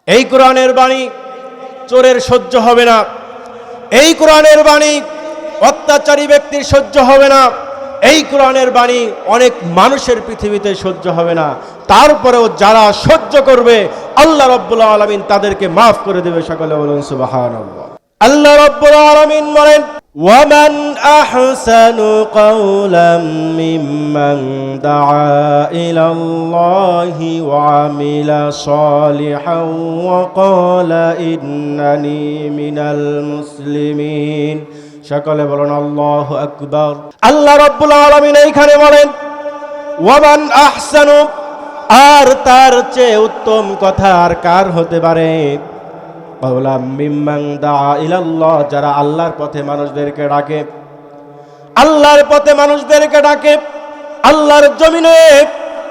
এই কোরআনের বাণী চোরের সহ্য হবে না, এই কোরআনের বাণী অত্যাচারী ব্যক্তির সহ্য হবে না, এই কোরআনের বাণী অনেক মানুষের পৃথিবীতে সহ্য হবে না। তারপরেও যারা সহ্য করবে আল্লাহ রাব্বুল আলামিন তাদেরকে মাফ করে দেবে। সকলে বলুন সুবহানাল্লাহ। আল্লাহ রাব্বুল আলামিন বলেন, ওয়ামান আহসানু কাওলাম মিম্মান দাআ ইলাল্লাহি ওয়া আমিলা সালিহান ওয়া ক্বালা ইন্নানি মিনাল মুসলিমিন। সকলে বলুন আল্লাহু আকবার। আল্লাহ রাব্বুল আলামিন এইখানে বলেন ওয়ামান আহসানু, আর তার চেয়ে উত্তম কথা আর কার হতে পারে, কাওলাম মিম্মান দাআ ইলাল্লাহ, যারা আল্লাহর পথে মানুষদেরকে ডাকে, আল্লাহর পথে মানুষদেরকে ডাকে, আল্লাহর জমিনে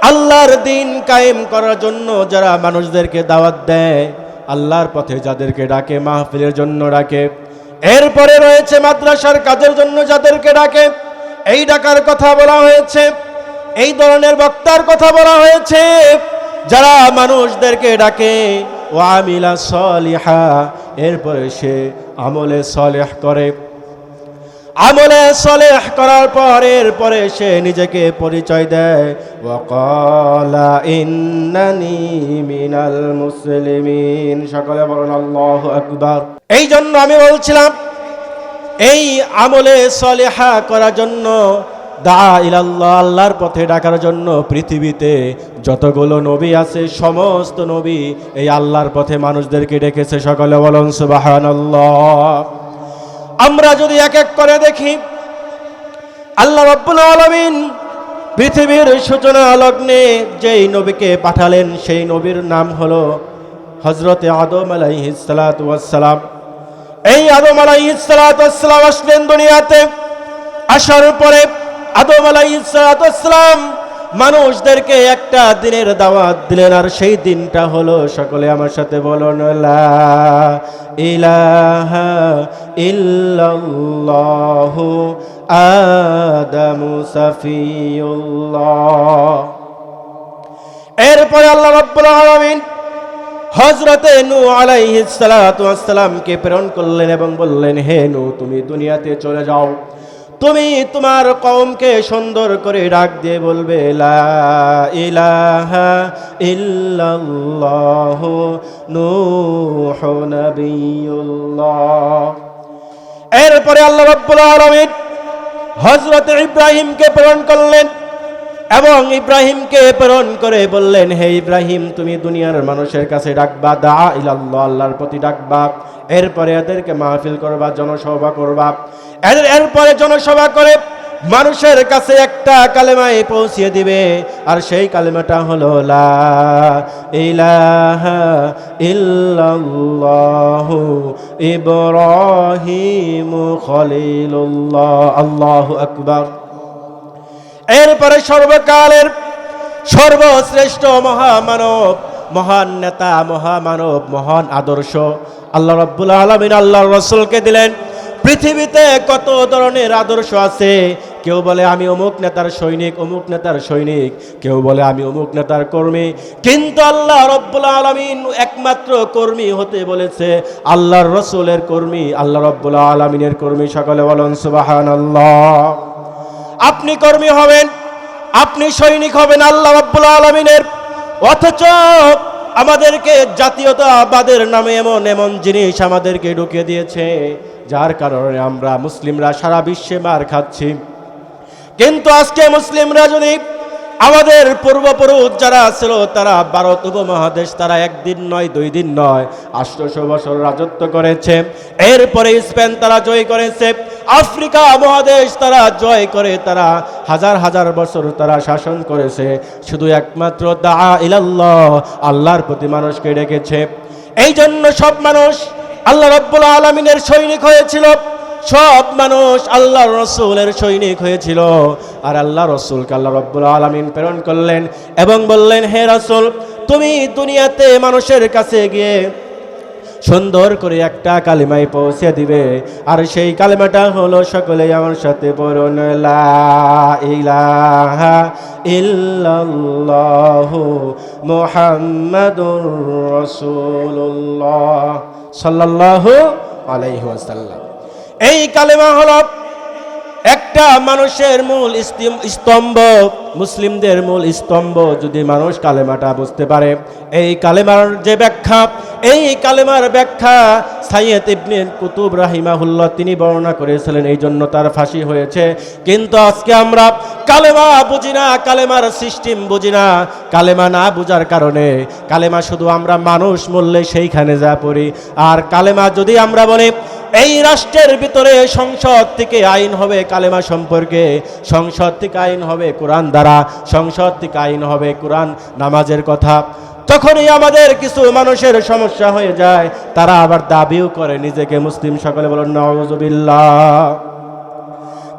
আল্লাহর দ্বীন কায়েম করার জন্য যারা মানুষদেরকে দাওয়াত দেয়, আল্লাহর পথে যাদেরকে ডাকে, মাহফিলের জন্য ডাকে, এরপরে রয়েছে মাদ্রাসার কাজের জন্য যাদেরকে ডাকে, এই ডাকার কথা বলা হয়েছে, এই ধরনের বক্তার কথা বলা হয়েছে যারা মানুষদেরকে ডাকে। ওয়া আমিলা সালিহা, এরপরে সে আমলে সালেহ করে, আমলে সালেহ করার পর এরপরে সে নিজেকে পরিচয় দেয়, ওয়া ক্বালা ইন্নানি মিনাল মুসলিমিন। সকলে বলুন আল্লাহু আকবার। এই জন্য আমি বলছিলাম এই আমলে সালেহা করার জন্য, দাআ ইলাল্লাহ, আল্লাহর পথে ডাকার জন্য পৃথিবীতে যতগুলো নবী আছে সমস্ত নবী এই আল্লাহর পথে মানুষদেরকে ডেকেছে। সকলে বলুন সুবহানাল্লাহ। আমরা যদি এক এক করে দেখি, আল্লাহ রাব্বুল আলামিন পৃথিবীর সূচনা লগ্নে যেই নবীকে পাঠালেন সেই নবীর নাম হলো হযরতে আদম আলাইহিস সালাতু ওয়াস সালাম। এই আদম আলাইহিস সালাতু ওয়াস সালাম আসলেন দুনিয়াতে। আসার পরে আদম আলাইহিস সালাতু ওয়াস সালাম মানুষদেরকে একটা দিনের দাওয়াত দিলেন, আর সেই দিনটা হলো, সকলে আমার সাথে বলুন, লা ইলাহা ইল্লাল্লাহু আদামু সাফিউল্লাহ। এরপরে আল্লাহ রাব্বুল আলামিন হযরতে নূহ আলাইহিস সালাতু ওয়াস সালামকে প্রেরণ করলেন এবং বললেন, হে নূহ, তুমি দুনিয়াতে চলে যাও, তুমি তোমার কওমকে সুন্দর করে ডাক দিয়ে বলবে, লা ইলাহা ইল্লাল্লাহু নূহু নবিয়ুল্লাহ। এরপরে আল্লাহ রাব্বুল আলামিন হযরত ইব্রাহিমকে প্রেরণ করলেন এবং ইব্রাহিমকে প্রেরণ করে বললেন, হে ইব্রাহিম, তুমি দুনিয়ার মানুষের কাছে ডাকবা, দাআ ইলাল্লাহ, আল্লাহর প্রতি ডাকবা, এরপরে এদেরকে মাহফিল করবা, জনসভা করবা, এরপরে জনসভা করে মানুষের কাছে একটা কালেমায় পৌঁছিয়ে দিবে, আর সেই কালেমাটা হলো লা ইলাহা ইল্লাল্লাহু ইব্রাহিমু খলিলুল্লাহ। আল্লাহু আকবার। এরপরে সর্বকালের সর্বশ্রেষ্ঠ মহামানব, মহান নেতা, মহামানব, মহান আদর্শ আল্লাহ রাব্বুল আলামিন আল্লাহর রাসূলকে দিলেন। পৃথিবীতে কত ধরনের আদর্শ আছে, কেউ বলে আমি অমুক নেতার সৈনিক, অমুক নেতার সৈনিক, কেউ বলে আমি অমুক নেতার কর্মী, কিন্তু আল্লাহ রাব্বুল আলামিন একমাত্র কর্মী হতে বলেছে আল্লাহর রাসূলের কর্মী, আল্লাহ রাব্বুল আলামিনের কর্মী। সকলে বলুন সুবহানাল্লাহ। আপনি কর্মী হবেন, আপনি সৈনিক হবেন আল্লাহ রাব্বুল আলামিনের, অথচ আমাদেরকে জাতীয়তাবাদের নামে এমন এমন জিনিস আমাদেরকে ঢুকিয়ে দিয়েছে যার কারণে আমরা মুসলিমরা সারা বিশ্বে মার খাচ্ছি। কিন্তু আজকে মুসলিমরা যদি আমাদের পূর্বপুরুষ যারা ছিল, তারা ভারত উপমহাদেশ, তারা একদিন নয়, 2 দিন নয়, 800 বছর রাজত্ব করেছে। এরপরে স্পেন তারা জয় করেছে, আফ্রিকা মহাদেশ তারা জয় করে, তারা হাজার হাজার বছর তারা শাসন করেছে, শুধু একমাত্র দাআ ইলাল্লাহ, আল্লাহর প্রতি মানুষকে ডেকেছে। এই জন্য সব মানুষ আল্লাহ রাব্বুল আলামিনের সৈনিক হয়েছিল, সব মানুষ আল্লাহর রাসূলের সৈনিক হয়েছিল। আর আল্লাহ রাসূলকে আল্লাহ রাব্বুল আলামিন প্রেরণ করলেন এবং বললেন, হে রাসূল, তুমি দুনিয়াতে মানুষের কাছে গিয়ে সুন্দর করে একটা কালিমায় পৌঁছে দিবে। আর সেই কালিমাটা হলো, সকলে আমার সাথে পড়ুন, লা ইলাহা ইল্লাল্লাহু মুহাম্মাদুর রাসূলুল্লাহ সাল্লাল্লাহু আলাইহি ওয়াসাল্লাম। এই কালেমা হলো একটা মানুষের মূল স্তম্ভ, মুসলিমদের মূল স্তম্ভ। যদি মানুষ কালেমাটা বুঝতে পারে, এই কালেমার যে ব্যাখ্যা, এই কালেমার ব্যাখ্যা সাইয়্যিদ ইবনে কুতুব রাহিমাহুল্লাহ তিনি বর্ণনা করেছিলেন, এই জন্য তার ফাঁসি হয়েছে। কিন্তু আজকে আমরা কালেমা বুঝি না, কালেমার সিস্টেম বুঝি না। কালেমা না বুঝার কারণে কালেমা শুধু আমরা মানুষ বললে সেইখানে যা পড়ি। আর কালেমা যদি আমরা বলি এই রাষ্ট্রের ভিতরে সংসদ থেকে আইন হবে কালেমা সম্পর্কে, সংসদ থেকে আইন হবে কোরআন দ্বারা, সংসদ থেকে আইন হবে কোরআন নামাজের কথা, তখনই আমাদের কিছু মানুষের সমস্যা হয়ে যায়। তারা আবার দাবিও করে নিজেকে মুসলিম। সকলে বলুন নাউযুবিল্লাহ।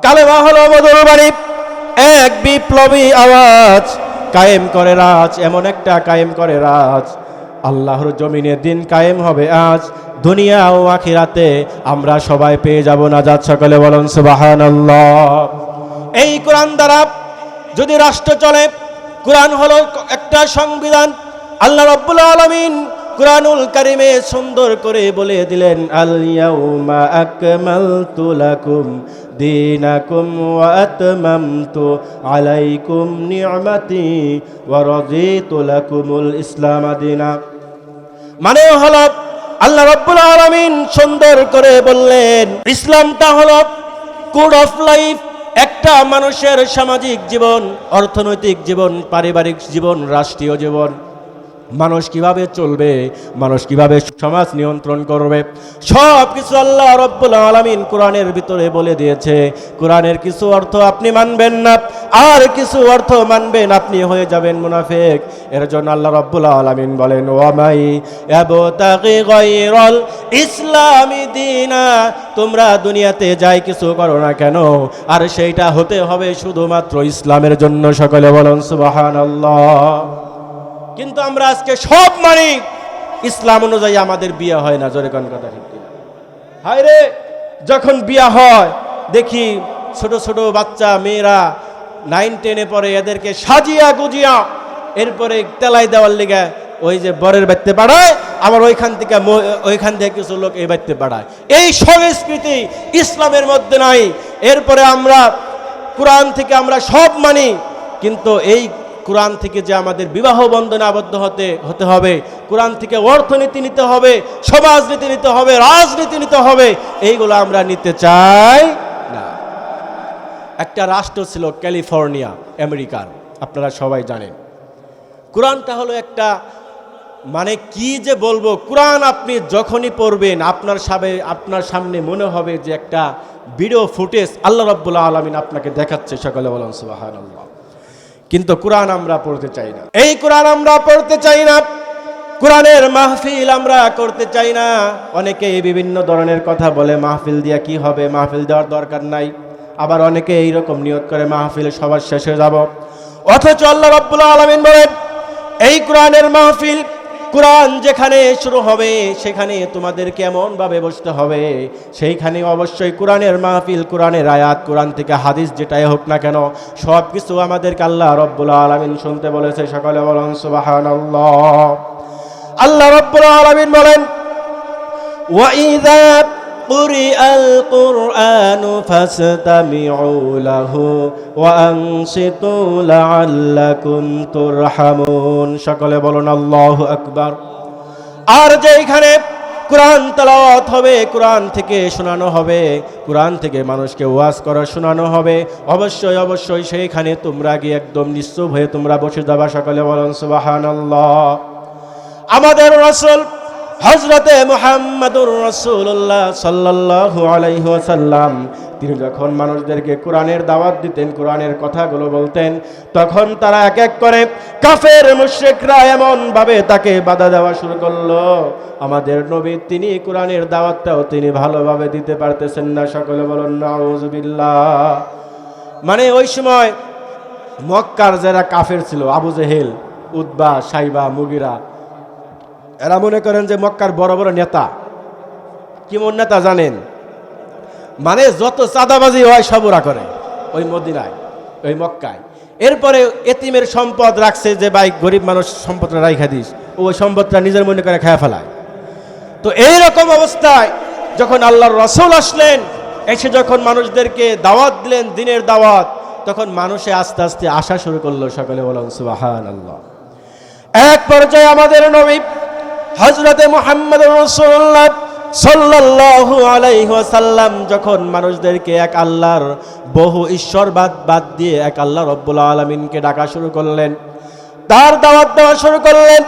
কালেমা হলো মধুর বাণী, এক বিপ্লবী আওয়াজ, কায়েম করে রাজ, এমন একটা কায়েম করে রাজ। আল্লাহর জমিনে দিন কায়েম হবে আজ, দুনিয়া ও আখিরাতে আমরা সবাই পেয়ে যাব নাজাত। সকলে বলুন সুবহানাল্লাহ। এই কোরআন দ্বারা যদি রাষ্ট্র চলে, কোরআন হলো একটা সংবিধান। আল্লাহ রাব্বুল আলামিন কুরআনুল কারীমে সুন্দর করে বলে দিলেন, আল ইয়াউমা আকমালতু লাকুম দীনাকুম ওয়া আতমামতু আলাইকুম নি'মাতি ওয়া রাদিতু লাকুমুল ইসলাম দীনা। মানে হলো আল্লাহ রাব্বুল আলামিন সুন্দর করে বললেন, ইসলামটা হলো কোড অফ লাইফ, একটা মানুষের সামাজিক জীবন, অর্থনৈতিক জীবন, পারিবারিক জীবন, রাষ্ট্রীয় জীবন। মানুষ কিভাবে চলবে, মানুষ কিভাবে সমাজ নিয়ন্ত্রণ করবে, সব কিছু আল্লাহ রাব্বুল আলামিন কোরআনের ভিতরে বলে দিয়েছে। কোরআনের কিছু অর্থ আপনি মানবেন না, আর কিছু অর্থ মানবেন, আপনি হয়ে যাবেন মুনাফিক। এর জন্য আল্লাহ রাব্বুল আলামিন বলেন, ওয়া মাই ইয়াবতাগি গায়রাল ইসলামি দীনা, তোমরা দুনিয়াতে যাই কিছু করো না কেন, আর সেইটা হতে হবে শুধুমাত্র ইসলামের জন্য। সকলে বলুন সুবহানাল্লাহ। কিন্তু আমরা আজকে সব মানি, ইসলাম অনুযায়ী আমাদের বিয়ে হয় না। জোরে কোন কথা ঠিক কিনা? হায় রে, যখন বিয়ে হয় দেখি ছোট ছোট বাচ্চা মেয়েরা 9-10-এ পড়ে, এদেরকে সাজিয়া গুজিয়া এরপরে তেলাই দেওয়ার লিগে ওই যে বরের বাড়িতে পাঠায়, আবার ওইখান থেকে কিছু লোক এই বাড়িতে পাঠায়। এই সংস্কৃতি ইসলামের মধ্যে নাই। এরপরে আমরা কোরআন থেকে আমরা সব মানি, কিন্তু এই কোরআন থেকে যে আমাদের বিবাহ বন্ধনে আবদ্ধ হতে হবে, কোরআন থেকে অর্থনীতি নিতে হবে, সমাজনীতি নিতে হবে, রাজনীতি নিতে হবে, এইগুলো আমরা নিতে চাই না। একটা রাষ্ট্র ছিল ক্যালিফোর্নিয়া, আমেরিকার, আপনারা সবাই জানেন। কোরআনটা হলো একটা, মানে কি যে বলবো, কোরআন আপনি যখনই পড়বেন আপনার সামনে মনে হবে যে একটা ভিডিও ফুটেজ আল্লাহ রাব্বুল আলামিন আপনাকে দেখাচ্ছে। সকলে বলুন সুবহানাল্লাহ। কিন্তু কোরআন আমরা পড়তে চাই না। এই কোরআন আমরা পড়তে চাই না, কোরআনের মাহফিল আমরা করতে চাই না। অনেকে বিভিন্ন ধরনের কথা বলে, মাহফিল দিয়া কি হবে, মাহফিল দেওয়ার দরকার নাই। আবার অনেকে এইরকম নিয়ত করে মাহফিলে সবার শেষে যাব। অথচ আল্লাহ রাব্বুল আলামিন বলেন, এই কোরআনের মাহফিল, কোরআন যেখানে শুরু হবে সেখানে তোমাদেরকে এমনভাবে বসতে হবে, সেইখানে অবশ্যই কোরআনের মাহফিল, কোরআনের আয়াত, কোরআন থেকে হাদিস যেটাই হোক না কেন, সব কিছু আমাদেরকে আল্লাহ রাব্বুল আলামিন শুনতে বলেছে। সকলে বলুন সুবহানাল্লাহ। আল্লাহ রাব্বুল আলামিন বলেন, ওয়া ইযা কুরিআল কুরআনু ফাসতামিউ লাহু ওয়া আনসিতু লাআল্লাকুম তুরহামুন। সকলে বলুন আল্লাহু আকবার। আর যেখানে কোরআন তেলাওয়াত হবে, কোরআন থেকে শোনানো হবে, কোরআন থেকে মানুষকে ওয়াজ করা শোনানো হবে, অবশ্যই অবশ্যই সেইখানে তোমরা গিয়ে একদম নিশ্চুপ হয়ে তোমরা বসে যাবা। সকলে বলুন সুবহানাল্লাহ। আমাদের রাসূল হযরতে মুহাম্মদুর রাসূলুল্লাহ সাল্লাল্লাহু আলাইহি ওয়াসাল্লাম তিনি যখন মানুষদেরকে কোরআনের দাওয়াত দিতেন, কোরআনের কথাগুলো বলতেন, তখন তারা এক এক করে কাফের মুশরিকরা এমন ভাবে তাকে বাধা দেওয়া শুরু করলো, আমাদের নবী তিনি কোরআনের দাওয়াতটাও তিনি ভালোভাবে দিতে পারতেছেন না। সকলে বলুন নাউযুবিল্লাহ। মানে ওই সময় মক্কার যারা কাফের ছিল, আবু জেহেল, উতবা, সাইবা, মুগিরা, এরা মনে করেন যে মক্কার বড় বড় নেতা। কেমন নেতা জানেন? মানে যত চাঁদাবাজি হয় সব ওরা করে ওই মদিনায়, ওই মক্কায়। এরপরে এতিমের সম্পদ রাখছে যে ভাই গরিব মানুষ সম্পদটা রাইখা দিস, ওই সম্পদটা নিজের মনে করে খায়া ফেলায়। তো এইরকম অবস্থায় যখন আল্লাহর রাসূল আসলেন, এসে যখন মানুষদেরকে দাওয়াত দিলেন, দিনের দাওয়াত, তখন মানুষে আস্তে আস্তে আসা শুরু করলো। সকলে বলুন সুবহানাল্লাহ। এক পর্যায়ে আমাদের নবী হযরতে মুহাম্মদ রাসূলুল্লাহ সাল্লাল্লাহু আলাইহি ওয়াসাল্লাম যখন মানুষদেরকে এক আল্লাহর বহু ঈশ্বরবাদ বাদ দিয়ে এক আল্লাহ রব্বুল আলামিনকে ডাকা শুরু করলেন, তার দাওয়াত দেওয়া শুরু করলেন।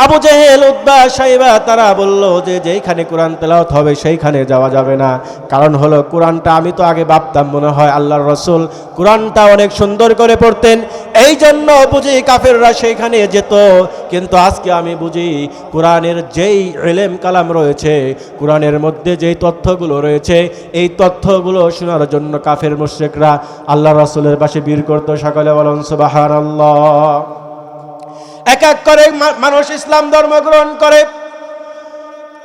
আবু জেহেল, উতবা, শাইবা তারা বলল যে যেইখানে কোরআন তেলাওয়াত হবে সেইখানে যাওয়া যাবে না। কারণ হলো কোরআনটা আমি তো আগে ভাবতাম মনে হয় আল্লাহর রাসূল কোরআনটা অনেক সুন্দর করে পড়তেন, এই জন্য বুঝি কাফেররা সেইখানে যেত। কিন্তু আজকে আমি বুঝি কোরআনের যেই ইলম কালাম রয়েছে, কোরআনের মধ্যে যেই তথ্যগুলো রয়েছে, এই তথ্যগুলো শোনার জন্য কাফের মুশরিকরা আল্লাহর রাসূলের পাশে ভিড় করত। সকলে বলুন সুবহানাল্লাহ। এক এক করে মানুষ ইসলাম ধর্ম গ্রহণ করে,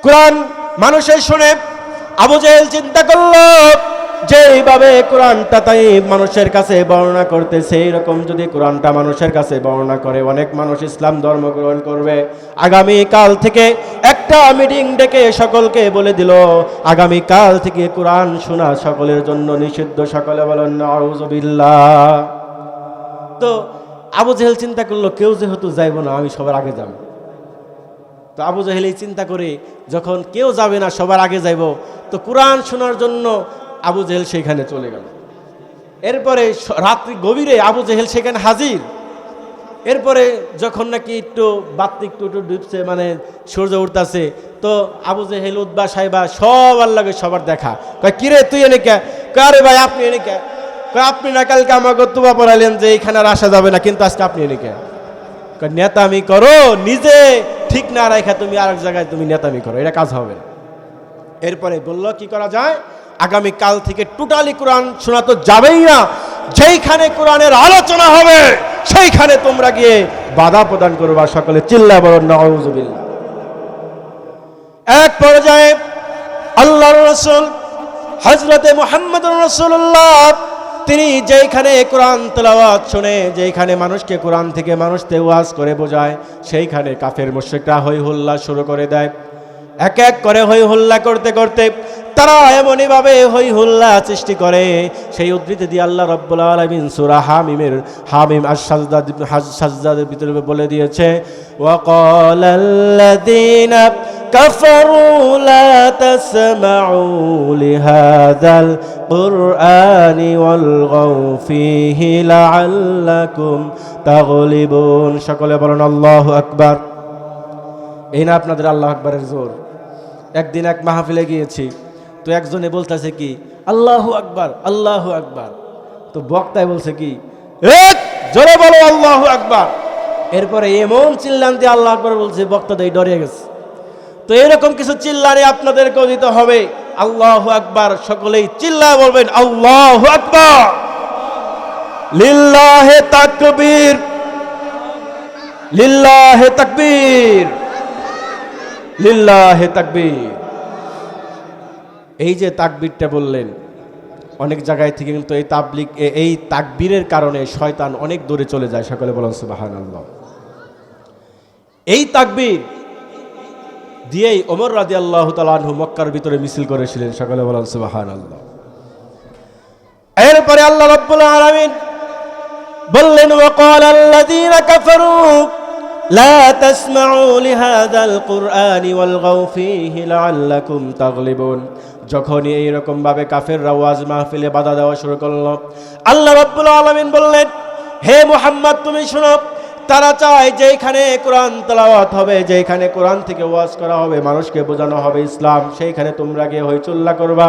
কোরআন মানুষের শুনে। আবু জেহেল চিন্তা করলো যেইভাবে কোরআনটা তাই মানুষের কাছে বর্ণনা করতেছে, এইরকম যদি কোরআনটা মানুষের কাছে বর্ণনা করে অনেক মানুষ ইসলাম ধর্ম গ্রহণ করবে। আগামী কাল থেকে একটা মিটিং ডেকে সকলকে বলে দিল আগামী কাল থেকে কোরআন শোনা সকলের জন্য নিষিদ্ধ। সকলে বলেন নাউযুবিল্লাহ। তো আবু জেহেল চিন্তা করলো কেউ যেহেতু যাইব না, আমি সবার আগে যাব। তো আবু জেহেল এই চিন্তা করে যখন কেউ যাবে না সবার আগে যাইব, তো কোরআন শোনার জন্য আবু জেহেল সেখানে চলে গেল। এরপরে রাত্রি গভীরে আবু জেহেল সেখানে হাজির। এরপরে যখন নাকি একটু বাতি একটু ডুবছে, মানে সূর্য উঠতেছে, তো আবু জেহেল, উতবা, শাইবা সবার লাগে সবার দেখা। কয় কিরে তুই এনে কে? কয় আরে ভাই আপনি এনে কে? আপনি না কালকে আমাকে তুবা পড়ালেন যে এইখানে আর আসা যাবে না, কিন্তু আজকে আপনি এদিকে নেতামি করো, নিজে ঠিক না রাখা তুমি আরেক জায়গায় তুমি নেতামি করো, এটা কাজ হবে না। এরপরে বললো কি করা যায়, আগামী কাল থেকে টোটালি কোরআন শোনা তো যাবেই না, যেইখানে কোরআনের আলোচনা হবে সেইখানে তোমরা গিয়ে বাধা প্রদান করবা। সকলে চিল্লা বলো নাউযুবিল্লাহ। এক পর্যায়ে আল্লাহর রাসূল হযরতে মুহাম্মদুর রাসূলুল্লাহ তিনি যেইখানে কোরআন তেলাওয়াত শুনে, যেইখানে মানুষকে কোরআন থেকে মানুষকে ওয়াজ করে বোঝায়, সেইখানে কাফের মুশরিকরা হই হুল্লা শুরু করে দেয়। এক এক করে হই হুল্লা করতে করতে তারা এমনইভাবে হই হুল্লা সৃষ্টি করে, সেই উদ্ধৃতি দিয়ে আল্লাহ রাব্বুল আলামিন সূরা হামিম আশ-সাজদার ভিতরে বলে দিয়েছে, ওয়াকালাল্লাযীনা কাফারু লা তাসমাউ লিহাযাল কুরআনি ওয়ালগাউ ফীহি লাআল্লাকুম তাগলিবুন। সকলে বলেন আল্লাহু আকবার। এই না আপনাদের আল্লাহু আকবারের জোর। একদিন এক মাহফিলে গিয়েছি, তো একজনে বলতেছে কি আল্লাহু আকবার আল্লাহু আকবার, তো বক্তায় বলছে কি জোরে বলো আল্লাহু আকবার। এরপরে এমন চিল্লান দিয়ে আল্লাহু আকবার বলছে, বক্তা দেই ডরে গেছে। তো এরকম কিছু চিল্লানি আপনাদেরকেও দিতে হবে। আল্লাহু আকবার সকলেই চিল্লায় বলবেন আল্লাহু আকবার, লিল্লাহে তাকবীর, লিল্লাহে তাকবীর, লিল্লাহে তাকবীর। এই যে তাকবীরটা বললেন, অনেক জায়গায় থেকে কিন্তু এই তাকবীরের কারণে শয়তান অনেক দূরে চলে যায়। সকলে বলেন সুবহানাল্লাহ। এই তাকবীর দিয়েই ওমর রাদিয়াল্লাহু তাআলা আনহু মক্কার ভিতরে মিছিল করেছিলেন। সকলে বলেন সুবহানাল্লাহ। এরপরে আল্লাহ রাব্বুল আলামিন বললেন, ওয়াকালাল্লাযীনা কাফারু লা তাসমাউ লিহাযাল কুরআনি ওয়ালগাউ ফীহি লাআল্লাকুম তাগলিবুন। যখনই এইরকম ভাবে কাফেররা ওয়াজ মাহফিলে বাধা দেওয়া শুরু করলো, আল্লাহ রাব্বুল আলামিন বললেন, হে মুহাম্মদ তুমি শুনো, তারা চায় যেখানে কোরআন তেলাওয়াত হবে, যেখানে কোরআন থেকে ওয়াজ করা হবে, মানুষকে বোঝানো হবে ইসলাম, সেইখানে তোমরা গিয়ে হইচল্লা করবা।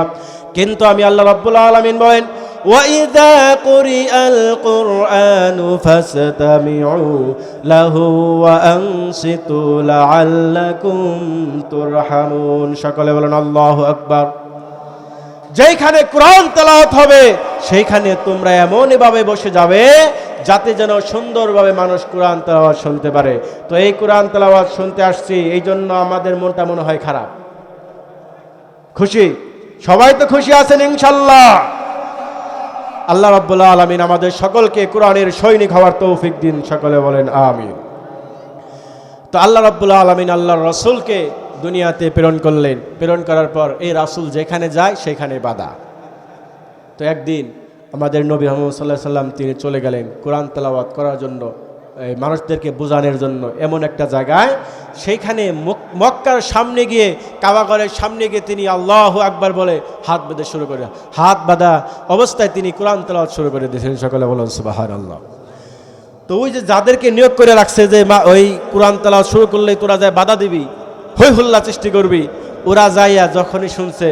কিন্তু আমি আল্লাহ রাব্বুল আলামিন বলেন, ওয়াইযা কুরিআল কুরআনু ফাসতামিউ লাহু ওয়া আনসিতু লাআল্লাকুম তুরহামুন। সকলে বলেন আল্লাহু আকবার। যেখানে কোরআন তেলাওয়াত হবে সেইখানে তোমরা এমনভাবে বসে যাবে যাতে যেন সুন্দরভাবে মানুষ কোরআন তেলাওয়াত শুনতে পারে। তো এই কোরআন তেলাওয়াত শুনতে আসছি, এই জন্য আমাদের মনটা মনে হয় খারাপ। খুশি? সবাই তো খুশি আছেন ইনশাআল্লাহ। আল্লাহ রাব্বুল আলামিন আমাদের সকলকে কোরআনের সৈনিক হওয়ার তৌফিক দিন, সকলে বলেন আমিন। তো আল্লাহ রাব্বুল আলামিন আল্লাহর রাসূলকে দুনিয়াতে প্রেরণ করলেন। প্রেরণ করার পর এই রাসূল যেখানে যায় সেখানে বাধা। তো একদিন আমাদের নবী মুহাম্মদ সাল্লাল্লাহু আলাইহি সাল্লাম তিনি চলে গেলেন কোরআন তেলাওয়াত করার জন্য, মানুষদেরকে বোঝানোর জন্য এমন একটা জায়গায়, সেইখানে মক্কার সামনে গিয়ে, কাবাঘরের সামনে গিয়ে তিনি আল্লাহু আকবার বলে হাত বাঁধা শুরু করে, হাত বাঁধা অবস্থায় তিনি কোরআন তেলাওয়াত শুরু করে দিয়েছেন। সকলে বলেন সুবহানাল্লাহ। তো ওই যে যাদেরকে নিয়োগ করে রাখছে যে ওই কোরআন তেলাওয়াত শুরু করলেই তোরা যায় বাধা দিবি, হই হুল্লা সৃষ্টি করবি, ওরা যাইয়া যখনই শুনছে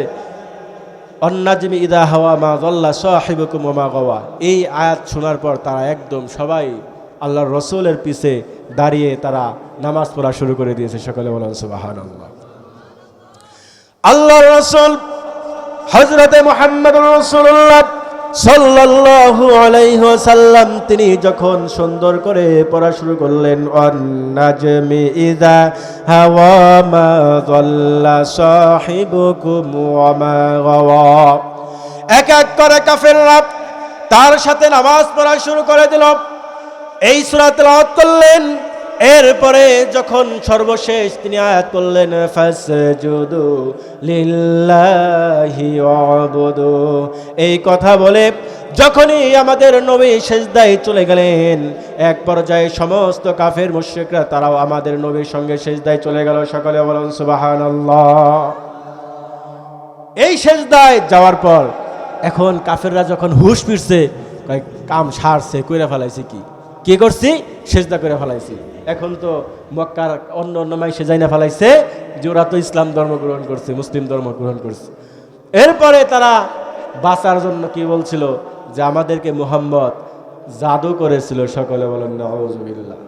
অন্নাজমি ইদা হাওয়া মা যাল্লা সাহিবুকুম ওয়া মা গাওয়া, এই আয়াত শোনার পর তারা একদম সবাই আল্লাহর রাসূলের পিছে দাঁড়িয়ে তারা নামাজ পড়া শুরু করে দিয়েছে। সকলে বলেন সুবহানাল্লাহ। আল্লাহর রাসূল হযরতে মুহাম্মদুর রাসূলুল্লাহ সাল্লাল্লাহু আলাইহি ওয়াসাল্লাম তিনি যখন সুন্দর করে পড়া শুরু করলেন, অন্নাজমি ইদা হাওয়া মা যাল্লা সাহিবুকুম ওয়া মা গাওয়া, এক এক করে কাফেররা তার সাথে নামাজ পড়া শুরু করে দিল। এই সূরা তেলাওয়াত করলেন। এরপরে যখন সর্বশেষ তিনি আয়াত করলেন, ফাসজুদু লিল্লাহি ওয়াবুদু, এই কথা বলে যখনই আমাদের নবী সিজদায় চলে গেলেন, এক পর্যায়ে সমস্ত কাফের মুশরিকরা তারাও আমাদের নবীর সঙ্গে সিজদায় চলে গেল। সকলে বলেন সুবহানাল্লাহ। এই সিজদায় যাওয়ার পর এখন কাফেররা যখন হুঁশ ফিরছে, কাম সারছে, কইরা ফেলাইছে, কি করছি, সিজদা করে ফেলাইছি। এখন তো মক্কার অন্য অন্য মাইসে যাই না ফেলাইছে যে ওরা তো ইসলাম ধর্ম গ্রহণ করছে, মুসলিম ধর্ম গ্রহণ করছে। এরপরে তারা বাঁচার জন্য কি বলছিল, যে আমাদেরকে মুহাম্মদ জাদু করেছিল। সকলে বলেন নাউযুবিল্লাহ।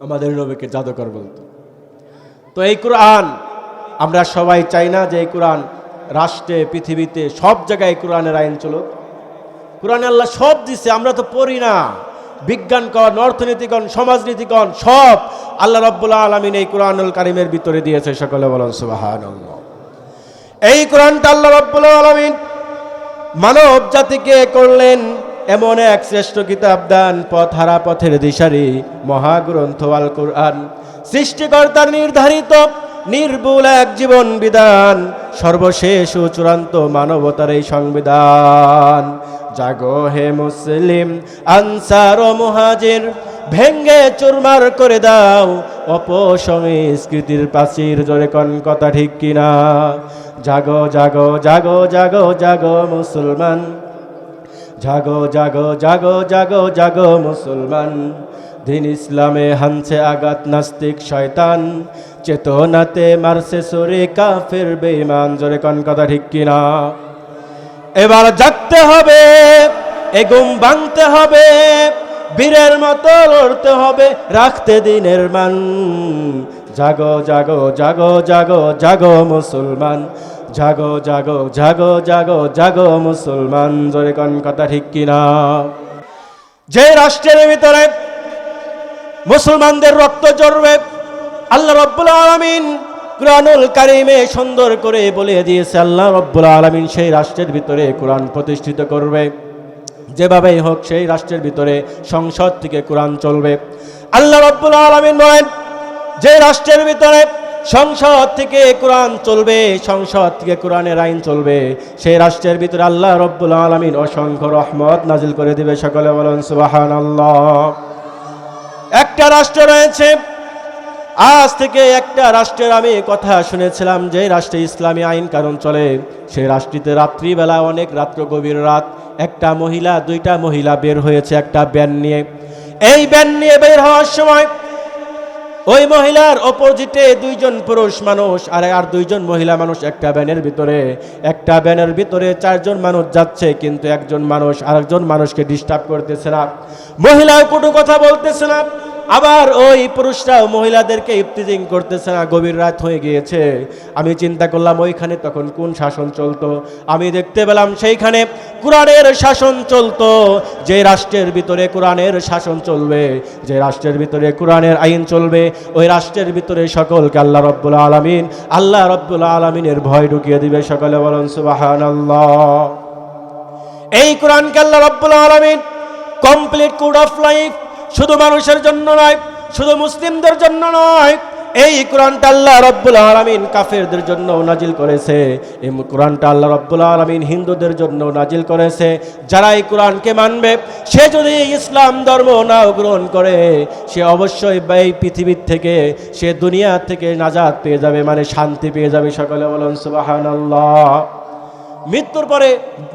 আমাদের নবীকে জাদুকর বলতো। তো এই কোরআন আমরা সবাই চাই না যে এই কোরআন রাষ্ট্রে, পৃথিবীতে সব জায়গায় কোরআনের আইন চলুক। কোরআনে আল্লাহ সব দিছে, আমরা তো পড়ি না। বিজ্ঞানগণ, অর্থনীতিগণ, সমাজনীতিগণ সব আল্লাহ রাব্বুল আলামিন এই কোরআনুল কারীমের ভিতরে দিয়েছে। সকলে বলেন সুবহানাল্লাহ। এই কোরআনটা আল্লাহ রাব্বুল আলামিন মানব জাতিকে করলেন এমন এক শ্রেষ্ঠ কিতাব দান, পথহারা পথের দিশারি মহাগ্রন্থ আল কোরআন, সৃষ্টিকর্তার নির্ধারিত নির্ভুল এক জীবন বিধান, সর্বশেষ ও চূড়ান্ত মানবতার এই সংবিধান। জাগো হে মুসলিম আনসার ও মুহাজির, ভেঙ্গে চুরমার করে দাও অপসংস্কৃতির প্রাচীর। জোরে কোন কথা ঠিক কিনা? জাগো জাগো জাগো জাগো জাগো মুসলমান, জাগো জাগো জাগো জাগো জাগো মুসলমান। দিন ইসলামে হানছে আঘাত নাস্তিক শয়তান, চেতনাতে মারছে সরে কাফের বেঈমান। জোরে কোন কথা ঠিক কিনা? এবার জাগতে হবে, এ ঘুম ভাঙতে হবে, বীরের মতো লড়তে হবে, রাখতে দিনের মান। জাগো জাগো জাগো জাগো জাগো মুসলমান, জাগো জাগো জাগো জাগো জাগো মুসলমান। জোরে কোন কথা ঠিক কিনা? যে রাষ্ট্রের ভিতরে মুসলমানদের রক্ত ঝরবে, আল্লাহ রাব্বুল আলামিন কোরআনুল কারীমে সুন্দর করে বলে দিয়েছে, আল্লাহ রাব্বুল আলামিন সেই রাষ্ট্রের ভিতরে কোরআন প্রতিষ্ঠিত করবে। যেভাবেই হোক সেই রাষ্ট্রের ভিতরে সংসদ থেকে কোরআন চলবে। আল্লাহ রাব্বুল আলামিন বলেন, যে রাষ্ট্রের ভিতরে সংসদ থেকে কোরআন চলবে, সংসদ থেকে কোরআনের আইন চলবে, সেই রাষ্ট্রের ভিতরে আল্লাহ রাব্বুল আলামিন অসংখ্য রহমত নাজিল করে দিবে। সকলে বলেন সুবহানাল্লাহ। একটা রাষ্ট্র রয়েছে, আজ থেকে একটা রাষ্ট্রের আমি কথা শুনেছিলাম, যে রাষ্ট্রে ইসলামী আইন কানুন চলে, সেই রাষ্ট্রটিতে রাত্রিবেলা অনেক রাত্র গভীর রাত একটা মহিলা, দুইটা মহিলা বের হয়েছে একটা ব্যান নিয়ে। এই ব্যান নিয়ে বের হওয়ার সময় ওই মহিলার অপোজিটে দুইজন পুরুষ মানুষ আর দুইজন মহিলা মানুষ একটা ব্যানের ভিতরে। একটা ব্যানের ভিতরে চারজন মানুষ যাচ্ছে, কিন্তু একজন মানুষ আরেকজন মানুষকে ডিস্টার্ব করতেছে না, মহিলাও কোনো কথা বলতেছে না, আবার ওই পুরুষরাও মহিলাদেরকে ইফতিজিং করতেছে না। গভীর রাত হয়ে গিয়েছে। আমি চিন্তা করলাম ওইখানে তখন কোন শাসন চলতো। আমি দেখতে পেলাম সেইখানে কোরআনের শাসন চলতো, যে রাষ্ট্রের ভিতরে কোরআনের শাসন চলবে, যে রাষ্ট্রের ভিতরে কোরআনের আইন চলবে, ওই রাষ্ট্রের ভিতরে সকলকে আল্লাহ রাব্বুল আলামিনের ভয় ঢুকিয়ে দিবে। সকলে বলুন সুবহানাল্লাহ। এই কোরআনকে আল্লাহ রাব্বুল আলামিন কমপ্লিট কোড অফ লাইফ, শুধু মানুষের জন্য নয়, শুধু মুসলিমদের জন্য নয়, এই কোরআনটা আল্লাহ রাব্বুল আলামিন কাফেরদের জন্য নাজিল করেছে। এই কোরআনটা আল্লাহ রাব্বুল আলামিন হিন্দুদের জন্য নাজিল করেছে। যারা এই কোরআনকে মানবে, সে যদি ইসলাম ধর্ম নাও গ্রহণ করে, সে অবশ্যই এই পৃথিবীর থেকে, সে দুনিয়া থেকে নাজাত পেয়ে যাবে, মানে শান্তি পেয়ে যাবে। সকলে বলুন সুবহানাল্লাহ। মৃত্যুর পরে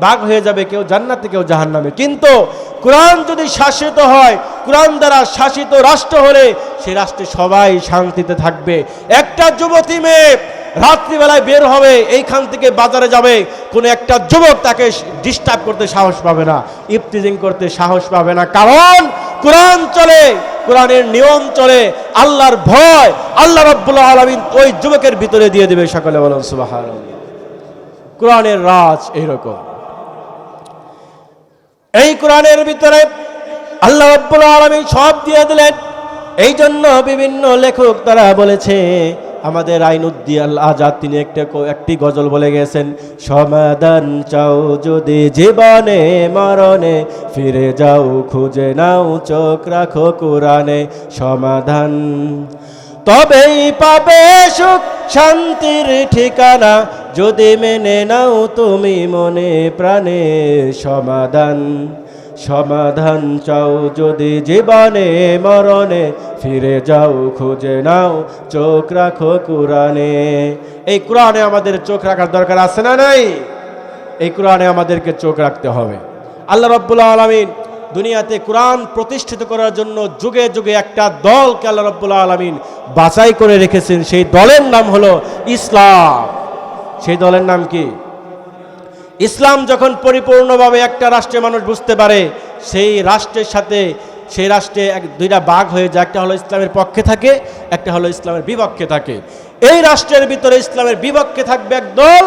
ভাগ হয়ে যাবে, কেউ জান্নাতে কেউ জাহান্নামে। কিন্তু কোরআন যদি শাসিত হয়, কোরআন দ্বারা শাসিত রাষ্ট্র হলে সেই রাষ্ট্রে সবাই শান্তিতে থাকবে। একটা যুবতী মেয়ে রাত্রিবেলায় বের হবে, এইখান থেকে বাজারে যাবে, কোনো একটা যুবক তাকে ডিস্টার্ব করতে সাহস পাবে না, ইফতিজিং করতে সাহস পাবে না, কারণ কোরআন চলে, কোরআনের নিয়ম চলে, আল্লাহর ভয় আল্লাহ রাব্বুল আলামিন ওই যুবকের ভিতরে দিয়ে দেবে। সকলে বলুন সুবহানাল্লাহ। কোরআনের রাজ এইরকম। এই কোরআনের ভিতরে আল্লাহ রাব্বুল আলামিন সব দিয়ে দিলেন। এই জন্য বিভিন্ন লেখক তারা বলেছে, আমাদের আইনুদ্দিন আজাদ তিনি একটি গজল বলে গেছেন, সমাধান চাও যদি জীবনে মরণে, ফিরে যাও খুঁজে নাও চোখ রাখো কোরআনে, সমাধান তবেই পাবে সুখ শান্তির ঠিকানা, যদি মেনে নাও তুমি মনে প্রাণে, সমাধান সমাধান চাও যদি জীবনে মরণে, ফিরে যাও খুঁজে নাও চোখ রাখো কোরআনে। এই কোরআনে আমাদের চোখ রাখার দরকার আছে না নাই? এই কোরআনে আমাদেরকে চোখ রাখতে হবে। আল্লাহ রাব্বুল আলামিন দুনিয়াতে কোরআন প্রতিষ্ঠিত করার জন্য যুগে যুগে একটা দলকে আল্লাহ রাব্বুল আলামিন বাছাই করে রেখেছেন। সেই দলের নাম হলো ইসলাম। সেই দলের নাম কি? ইসলাম যখন পরিপূর্ণভাবে একটা রাষ্ট্রের মানুষ বুঝতে পারে, সেই রাষ্ট্রের সাথে সেই রাষ্ট্রে দুইটা ভাগ হয়ে যায়, একটা হলো ইসলামের পক্ষে থাকে, একটা হলো ইসলামের বিপক্ষে থাকে। এই রাষ্ট্রের ভিতরে ইসলামের বিপক্ষে থাকবে এক দল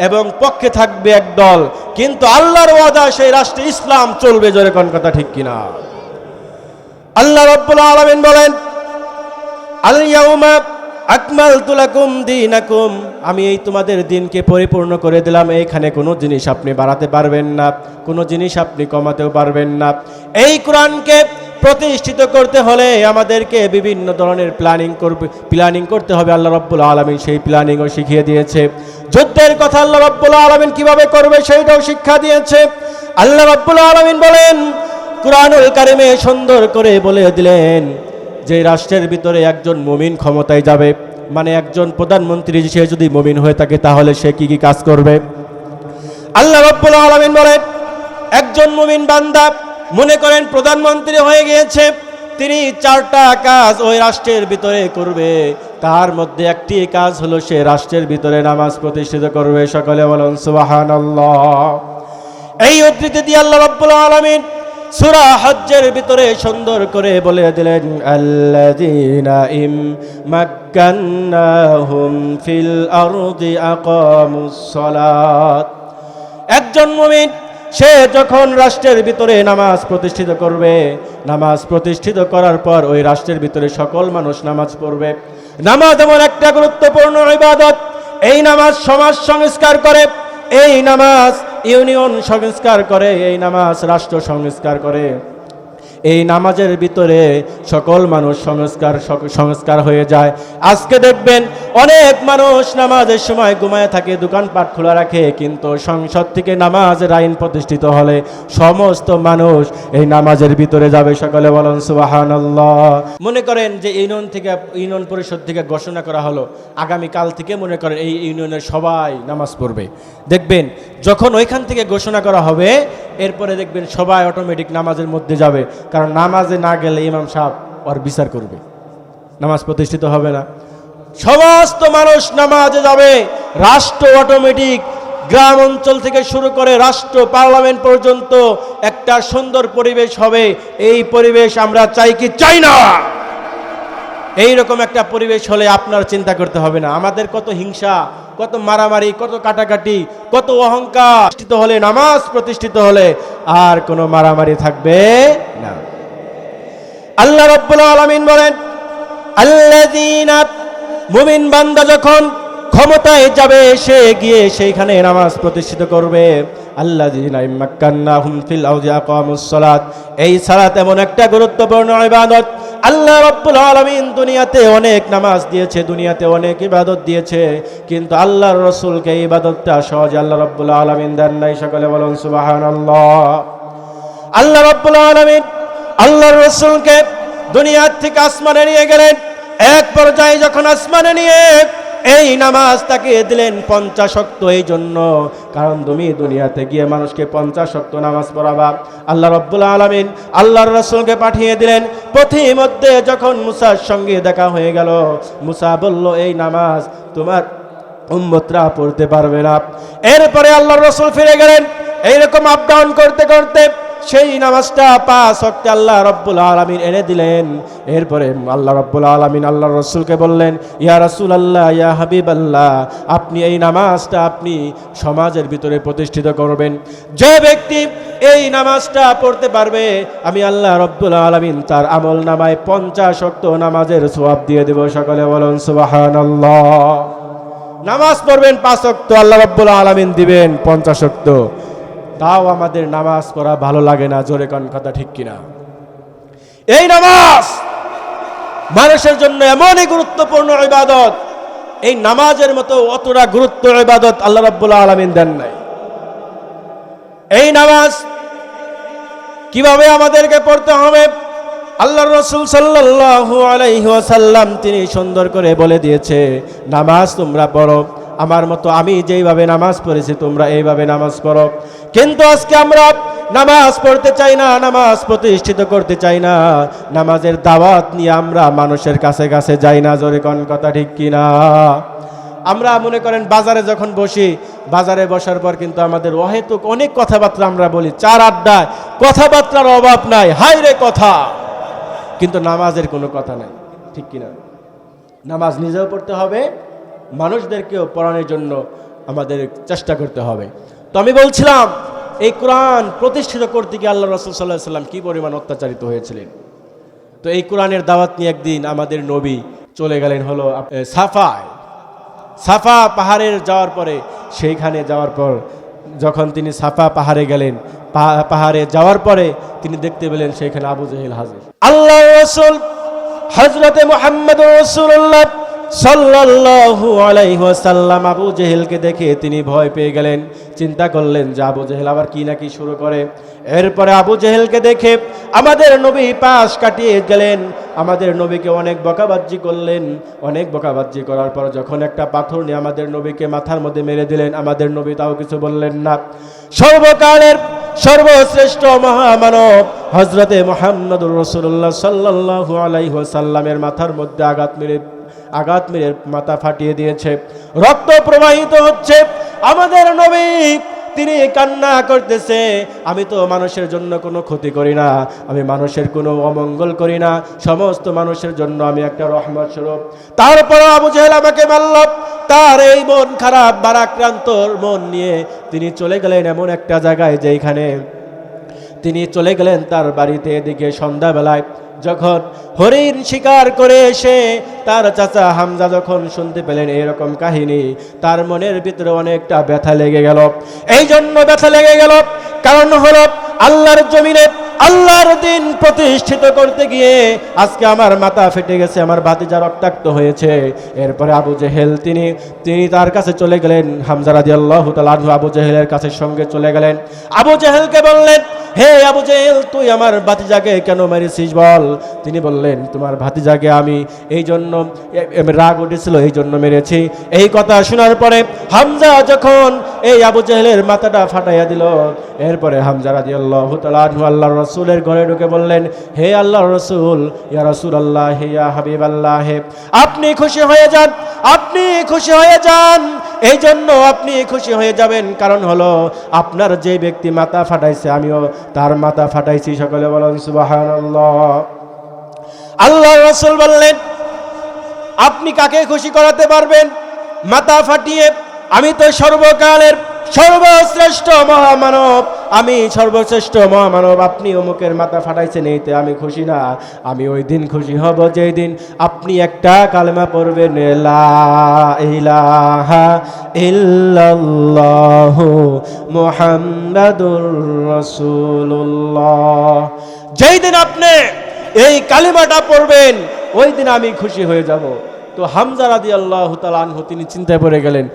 এবং পক্ষে থাকবে এক দল, কিন্তু আল্লাহর ওয়াদা সেই রাষ্ট্রে ইসলাম চলবে। জোরে কোন কথা ঠিক কিনা? আল্লাহ রাব্বুল আলামিন বলেন, আল ইয়াউমা আকমালতু লাকুম দীনাকুম, আমি এই তোমাদের দিনকে পরিপূর্ণ করে দিলাম। এইখানে কোনো জিনিস আপনি বাড়াতে পারবেন না, কোনো জিনিস আপনি কমাতেও পারবেন না। এই কোরআনকে প্রতিষ্ঠিত করতে হলে আমাদেরকে বিভিন্ন ধরনের প্ল্যানিং করতে হবে। আল্লাহ রাব্বুল আলামিন সেই প্ল্যানিংও শিখিয়ে দিয়েছে। যুদ্ধের কথা আল্লাহ রাব্বুল আলামিন কিভাবে করবে সেইটাও শিক্ষা দিয়েছে। আল্লাহ রাব্বুল আলামিন বলেন, কুরআনুল কারীমে সুন্দর করে বলে দিলেন, যে রাষ্ট্রের ভিতরে একজন মুমিন ক্ষমতায় যাবে, মানে একজন প্রধানমন্ত্রী সে যদি মুমিন হয়ে থাকে, তাহলে সে কি কি কাজ করবে? আল্লাহ রাব্বুল আলামিন বলেন, একজন মুমিন বান্দা মনে করেন প্রধানমন্ত্রী হয়ে গিয়েছে, তিনি 4টা কাজ ওই রাষ্ট্রের ভিতরে করবে। তার মধ্যে একটি কাজ হলো সে রাষ্ট্রের ভিতরে নামাজ প্রতিষ্ঠিত করবে। সকলে বলুন সুবহানাল্লাহ। এই উদ্ধৃতি দিয়ে আল্লাহ রাব্বুল আলামিন সূরা হজ্জের ভিতরে সুন্দর করে বলে দিলেন, আল্লাযীনা মাক্কান্নাহুম ফিল আরদি আকামুস সালাত। একজন মুমিন সে যখন রাষ্ট্রের ভিতরে নামাজ প্রতিষ্ঠিত করবে, নামাজ প্রতিষ্ঠিত করার পর ওই রাষ্ট্রের ভিতরে সকল মানুষ নামাজ পড়বে। নামাজ এমন একটা গুরুত্বপূর্ণ ইবাদত, এই নামাজ সমাজ সংস্কার করে, এই নামাজ ইউনিয়ন সংস্কার করে, এই নামাজ রাষ্ট্র সংস্কার করে। এই নামাজের ভিতরে সকল মানুষ সংস্কার হয়ে যায়। আজকে দেখবেন অনেক মানুষ নামাজের সময় ঘুমায় থাকে, দোকানপাট খোলা রাখে, কিন্তু সংসদ থেকে নামাজের আইন প্রতিষ্ঠিত হলে সমস্ত মানুষ এই নামাজের ভিতরে যাবে। সকলে বলেন সুবহানাল্লাহ। মনে করেন যে ইউনিয়ন পরিষদ থেকে ঘোষণা করা হলো, আগামীকাল থেকে মনে করেন এই ইউনিয়নের সবাই নামাজ পড়বে। দেখবেন যখন ওইখান থেকে ঘোষণা করা হবে, এরপরে দেখবেন সবাই অটোমেটিক নামাজের মধ্যে যাবে, কারণ নামাজে না গেলে ইমাম সাহেব ওর বিচার করবে, নামাজ প্রতিষ্ঠিত হবে না। সমস্ত মানুষ নামাজে যাবে, রাষ্ট্র অটোমেটিক গ্রাম অঞ্চল থেকে শুরু করে রাষ্ট্র পার্লামেন্ট পর্যন্ত একটা সুন্দর পরিবেশ হবে। এই পরিবেশ আমরা চাই কি চাই না? এইরকম একটা পরিবেশ হলে আপনার চিন্তা করতে হবে না। আমাদের কত হিংসা, কত মারামারি, কত কাটাকাটি, কত অহংকার প্রতিষ্ঠিত হলে, নামাজ প্রতিষ্ঠিত হলে আর কোনো মারামারি থাকবে না। আল্লাহ রাব্বুল আলামিন বলেন, আল্লাযীনা, মুমিন বান্দা যখন ক্ষমতায় যাবে, সে গিয়ে সেইখানে নামাজ প্রতিষ্ঠিত করবে। আল্লাযীনা ইম্মাক্কান্নাহুম ফিল আরদি আকামুস সালাত, এই সালাত এমন একটা গুরুত্বপূর্ণ ইবাদত। আল্লাহ রাব্বুল আলামিন দুনিয়াতে অনেক নামাজ দিয়েছে, দুনিয়াতে অনেক ইবাদত দিয়েছে, কিন্তু আল্লাহর রাসূলকে এই ইবাদতটা সহজে আল্লাহ রাব্বুল আলামিন দেন নাই। সকলে বলুন সুবহানাল্লাহ। আল্লাহ রাব্বুল আলামিন আল্লাহর রাসূলকে দুনিয়া থেকে আসমানে নিয়ে গেলেন। এক পর্যায়ে যখন আসমানে নিয়ে এই নামাজ তাকে দিলেন 50 ওয়াক্ত, এই জন্য কারণ তুমি দুনিয়াতে গিয়ে মানুষকে 50 ওয়াক্ত নামাজ পড়াবা। আল্লাহ রাব্বুল আলামিন আল্লাহর রাসূলকে পাঠিয়ে দিলেন। পথিমধ্যে যখন মুসার সঙ্গে দেখা হয়ে গেল, মুসা বলল, এই নামাজ তোমার উম্মতরা পড়তে পারবে না। এরপরে আল্লাহর রাসূল ফিরে গেলেন। এইরকম আপ ডাউন করতে করতে সেই নামাজটা 5 ওয়াক্তে আল্লাহ রাব্বুল আলামিন এনে দিলেন। এরপরে আল্লাহ রাব্বুল আলামিন আল্লাহর রাসূলকে বললেন, ইয়া রাসূলুল্লাহ, ইয়া হাবিবাল্লাহ, আপনি এই নামাজটা আপনি সমাজের ভিতরে প্রতিষ্ঠিত করবেন। যে ব্যক্তি এই নামাজটা পড়তে পারবে, আমি আল্লাহ রাব্বুল আলামিন তার আমল নামায় 50 ওয়াক্ত নামাজের সওয়াব দিয়ে দেব। সকলে বলুন সুবহানাল্লাহ। নামাজ পড়বেন 5 ওয়াক্ত, আল্লাহ রাব্বুল আলামিন দিবেন 50 ওয়াক্ত। তাও আমাদের নামাজ পড়া ভালো লাগে না, জোরে কোন কথা ঠিক কিনা? এই নামাজ মানুষের জন্য এমনই গুরুত্বপূর্ণ ইবাদত, এই নামাজের মতো অতটা গুরুত্ব ইবাদত আল্লাহ রাব্বুল আলামিন দেন নাই। এই নামাজ কিভাবে আমাদেরকে পড়তে হবে, আল্লাহর রাসূল সাল্লাল্লাহু আলাইহি ওয়াসাল্লাম তিনি সুন্দর করে বলে দিয়েছে, নামাজ তোমরা পড়ো আমার মতো, আমি যেইভাবে নামাজ পড়েছি তোমরা এইভাবে নামাজ পড়ো। কিন্তু আজকে আমরা নামাজ পড়তে চাই না, নামাজ প্রতিষ্ঠিত করতে চাই না, নামাজের দাওয়াত নিয়ে আমরা মানুষের কাছে কাছে যাই না। জোরে কোন কথা ঠিক কিনা? আমরা মনে করেন বাজারে যখন বসি, বাজারে বসার পর কিন্তু আমাদের অহেতুক অনেক কথাবার্তা আমরা বলি, চার আড্ডায় কথাবার্তার অভাব নাই, হায় রে কথা, কিন্তু নামাজের কোনো কথা নাই, ঠিক কিনা? নামাজ নিজেও পড়তে হবে, মানুষদেরকেও পড়ানোর জন্য আমাদের চেষ্টা করতে হবে। তো আমি বলছিলাম, এই কোরআন প্রতিষ্ঠিত করতে গিয়ে আল্লাহ রাসূল সাল্লাল্লাহু আলাইহি সাল্লাম কি পরিমাণ অত্যাচারিত হয়েছিলেন। তো এই কোরআনের দাওয়াত নিয়ে একদিন আমাদের নবী চলে গেলেন হলো সাফা পাহাড়ের যাওয়ার পরে, সেইখানে যাওয়ার পর যখন তিনি সাফা পাহাড়ে গেলেন, পাহাড়ে যাওয়ার পরে তিনি দেখতে পেলেন সেখানে আবু জেহেল হাজির। আল্লাহর রাসূল হযরতে মুহাম্মদুর রাসূলুল্লাহ সাল্লাল্লাহু আলাইহি ওয়াসাল্লাম আবু জেহেলকে দেখে তিনি ভয় পেয়ে গেলেন। চিন্তা করলেন যে আবু জেহেল আবার কি নাকি শুরু করে। এরপরে আবু জেহেলকে দেখে আমাদের নবী পাশ কাটিয়ে গেলেন, আমাদের নবীকে অনেক বকাবাজ্জি করলেন। অনেক বকাবাজ্জি করার পর যখন একটা পাথর নিয়ে আমাদের নবীকে মাথার মধ্যে মেরে দিলেন, আমাদের নবী তাও কিছু বললেন না। সর্বকালের সর্বশ্রেষ্ঠ মহামানব হযরতে মুহাম্মদুর রাসূলুল্লাহ সাল্লাল্লাহু আলাইহি ওয়াসাল্লামের মাথার মধ্যে আঘাত মেরে মাথা ফাটিয়ে দিয়েছে, রক্ত প্রবাহিত হচ্ছে। আমাদের নবী তিনি কান্না করতেছে, আমি তো মানুষের জন্য কোনো ক্ষতি করি না, আমি মানুষের কোনো অমঙ্গল করি না, সমস্ত মানুষের জন্য আমি একটা রহমত স্বরূপ। তারপর আবু জেহেল আমাকে মারল। তার এই মন খারাপ ভারাক্রান্ত মন নিয়ে তিনি চলে গেলেন এমন একটা জায়গায়, যেখানে তিনি চলে গেলেন তার বাড়িতে। এদিকে সন্ধ্যাবেলায় যখন হরিণ শিকার করে এসে তার চাচা হামজা যখন শুনতে পেলেন এরকম কাহিনী, তার মনের ভিতরে অনেকটা ব্যথা লেগে গেল। এই জন্য ব্যথা লেগে গেল কারণ হলো আল্লাহর জমিনে আল্লাহর দিন প্রতিষ্ঠিত করতে গিয়ে আজকে আমার মাথা ফেটে গেছে, আমার ভাতিজা রক্তাক্ত হয়েছে। এরপরে আবু জেহেল তিনি তার কাছে চলে গেলেন, হামজা রাদিয়াল্লাহু তাআলা আনহু আবু জেহেলের কাছে সঙ্গে চলে গেলেন। আবু জেহেলকে বললেন, হে আবু জেহেল, তুই আমার ভাতিজাকে কেন মেরেছিস বল। তিনি বললেন, তোমার ভাতিজাকে আমি এই জন্য রাগ উঠেছিল এই জন্য মেরেছি। এই কথা শোনার পরে হামজা যখন এই আবু জেহেলের মাথাটা ফাটাইয়া দিল, এরপরে হামজা রাদিয়াল্লাহু তাআলা আনহু আল্লাহর রাসূলের ঘরে ঢুকে বললেন, হে আল্লাহর রাসূল, ইয়া রাসূলুল্লাহ, হে ইয়া হাবিবাল্লাহ, আপনি খুশি হয়ে যান, আপনি খুশি হয়ে যান। এই জন্য আপনি খুশি হয়ে যাবেন কারণ হলো আপনার যে ব্যক্তি মাথা ফাটাইছে আমিও তার মাথা ফাটাইছি। সকলে বলেন সুবহানাল্লাহ। আল্লাহর রাসূল বললেন, আপনি কাকে খুশি করাতে পারবেন? মাথা ফাটিয়ে আমি তো সর্বকালের সর্বশ্রেষ্ঠ মহামানব, আমি সর্বশ্রেষ্ঠ মহামানব, আপনি অমুকের মাথা ফাটাইছেন, এইতে আমি খুশি না। আমি ওই দিন খুশি হব যেই দিন আপনি একটা কালেমা পড়বেন, লা ইলাহা ইল্লাল্লাহু মুহাম্মাদুর রাসূলুল্লাহ। যেই দিন আপনি এই কালিমাটা পড়বেন ওই দিন আমি খুশি হয়ে যাব। তো হামজা রাদিয়াল্লাহু তাআলা আনহু তিনি চিন্তায় পড়ে গেলেন,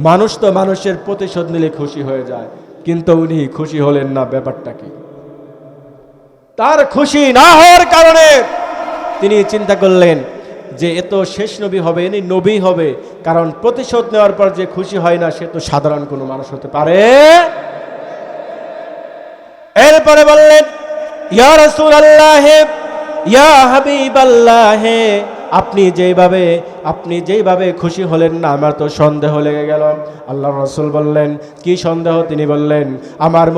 মানুষ তো মানুষের প্রতিশোধ নিলে খুশি হয়ে যায়, কিন্তু উনি খুশি হলেন না। ব্যাপারটা কি? তার খুশি না হওয়ার কারণে তিনি চিন্তা করলেন যে এ তো শেষ নবী হবে, ইনি নবী হবে, কারণ প্রতিশোধ নেওয়ার পর যে খুশি হয় না সে তো সাধারণ কোনো মানুষ হতে পারে। এরপরে বললেন, ইয়া রাসূলুল্লাহ, ইয়া হাবিবাল্লাহ, আপনি যেইভাবে খুশি হলেন না, আমার তো সন্দেহ লেগে গেল। আল্লাহর রাসূল বললেন, কি সন্দেহ? তিনি বললেন, আমার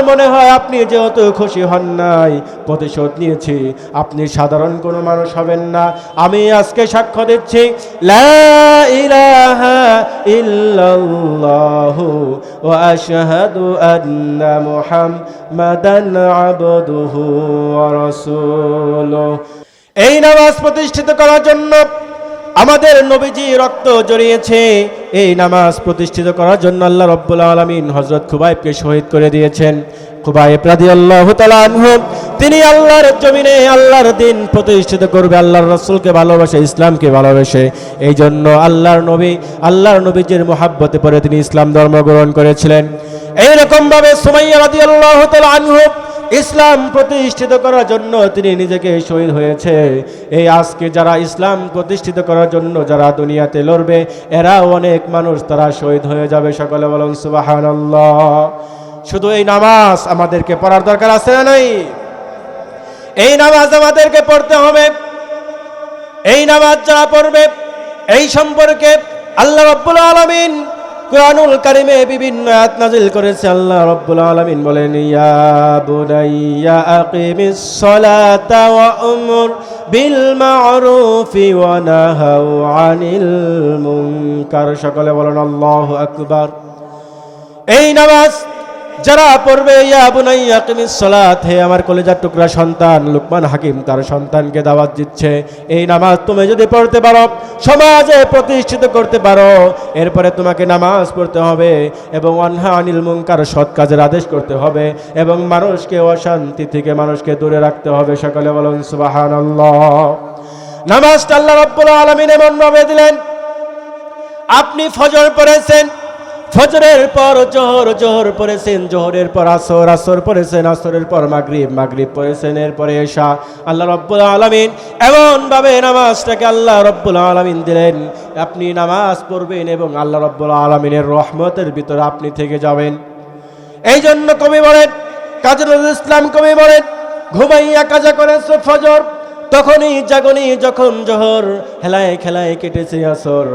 মনে হয় আপনি যেহেতু খুশি হন নাই, প্রতিশোধ নিয়েছি, আপনি সাধারণ কোনো মানুষ হবেন না। আমি আজকে সাক্ষ্য দিচ্ছি, লা ইলাহা ইল্লাল্লাহু ওয়া আশহাদু আন্না মুহাম্মাদান আবদুহু ওয়া রাসূলুহু। এই নামাজ প্রতিষ্ঠিত করার জন্য আমাদের নবীজি রক্ত জড়িয়েছে। এই নামাজ প্রতিষ্ঠিত করার জন্য আল্লাহ রাব্বুল আলামিন হযরত খুবাইবকে শহীদ করে দিয়েছেন। খুবাইব রাদিয়াল্লাহু তাআলা আনহু তিনি আল্লাহর জমিনে আল্লাহর দিন প্রতিষ্ঠিত করবে, আল্লাহর রাসূলকে ভালোবাসে, ইসলামকে ভালোবাসে। এই জন্য আল্লাহর নবীজির মহব্বতে পড়ে তিনি ইসলাম ধর্ম গ্রহণ করেছিলেন। এইরকম ভাবে সুমাইয়া রাদিয়াল্লাহু তাআলা আনহু ইসলাম প্রতিষ্ঠিত করার জন্য তিনি নিজেকে শহীদ হয়েছে। এই আজকে যারা ইসলাম প্রতিষ্ঠিত করার জন্য যারা দুনিয়াতে লড়বে, এরা অনেক মানুষ, তারা শহীদ হয়ে যাবে। সকলে বলুন সুবহানাল্লাহ। শুধু এই নামাজ আমাদেরকে পড়ার দরকার আছে না নাই? এই নামাজ আমাদেরকে পড়তে হবে। এই নামাজ যারা পড়বে, এই সম্পর্কে আল্লাহ রাব্বুল আলামিন কুরআনুল কারীমে বিভিন্ন আয়াত নাযিল করেছে। আল্লাহ রাব্বুল আলামিন বলেন, ইয়া বুনাইয়া আকিমিস সালাতা ওয়া আমুর বিল মা'রুফি ওয়া নাহাউ আনিল মুনকার। সকলে বলেন আল্লাহু আকবার। এই নামাজ যারা পড়বে, ইয়া বুনাইয়া আকিমিস সালাত, হে আমার কলিজার টুকরা সন্তান, লুকমান হাকিম তার সন্তানকে দাওয়াত দিচ্ছে, এই নামাজ তুমি যদি পড়তে পারো, সমাজে প্রতিষ্ঠিত করতে পারো, এরপরে তোমাকে নামাজ পড়তে হবে এবং ওয়ানহা আনিল মুনকার, সৎ কাজের আদেশ করতে হবে এবং মানুষকে অশান্তি থেকে মানুষকে দূরে রাখতে হবে। সকলে বলুন সুবহানাল্লাহ। নামাজটা আল্লাহ রাব্বুল আলামিন এমন ভাবে দিলেন, আপনি ফজর পড়েছেন, ফজরের পর জোহর পড়েছেন, জোহরের পর আসর পড়েছেন, আসরের পর মাগরিব পড়েছেন, এরপরে এশা। আল্লাহ রাব্বুল আলামিন এমন ভাবে নামাজটাকে আল্লাহ রাব্বুল আলামিন দিলেন, আপনি নামাজ পড়বেন এবং আল্লাহ রাব্বুল আলামিনের রহমতের ভিতরে আপনি থেকে যাবেন। এই জন্য কবি বলেন, কাজী নজরুল ইসলাম কবি বলেন, ঘুমাইয়া কাজা করেছে ফজর, তখনই জাগনি যখন জোহর, হেলায় খেলায় কেটেছে আসর,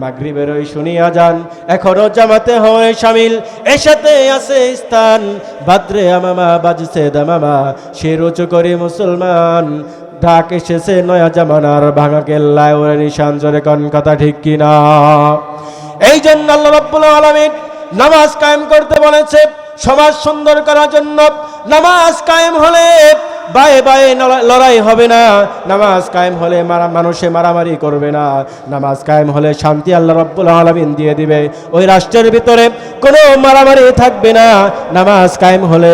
মাগরিবের ওই শুনিয়া যান, এখনো জামাতে হয় শামিল, এসাতে আছে স্থান, বাদ্রে আমামা বাজছে দামামা, শির উঁচু করে মুসলমান, ডাক এসেছে নয়া জামানার, ভাঙা কেল্লায় ওরে নিশান, জোরে কোন কথা ঠিক কিনা? এই জন্য আল্লাহ রাব্বুল আলামিন নামাজ কায়েম করতে বলেছে, সমাজ সুন্দর করার জন্য। নামাজ কায়েম হলে বায়ে বায়ে লড়াই হবে না, নামাজ কায়েম হলে মানুষে মারামারি করবে না, নামাজ কায়েম হলে শান্তি আল্লাহ রাব্বুল আলামিন দিয়ে দিবে, ওই রাষ্ট্রের ভিতরে কোনো মারামারি থাকবে না। নামাজ কায়েম হলে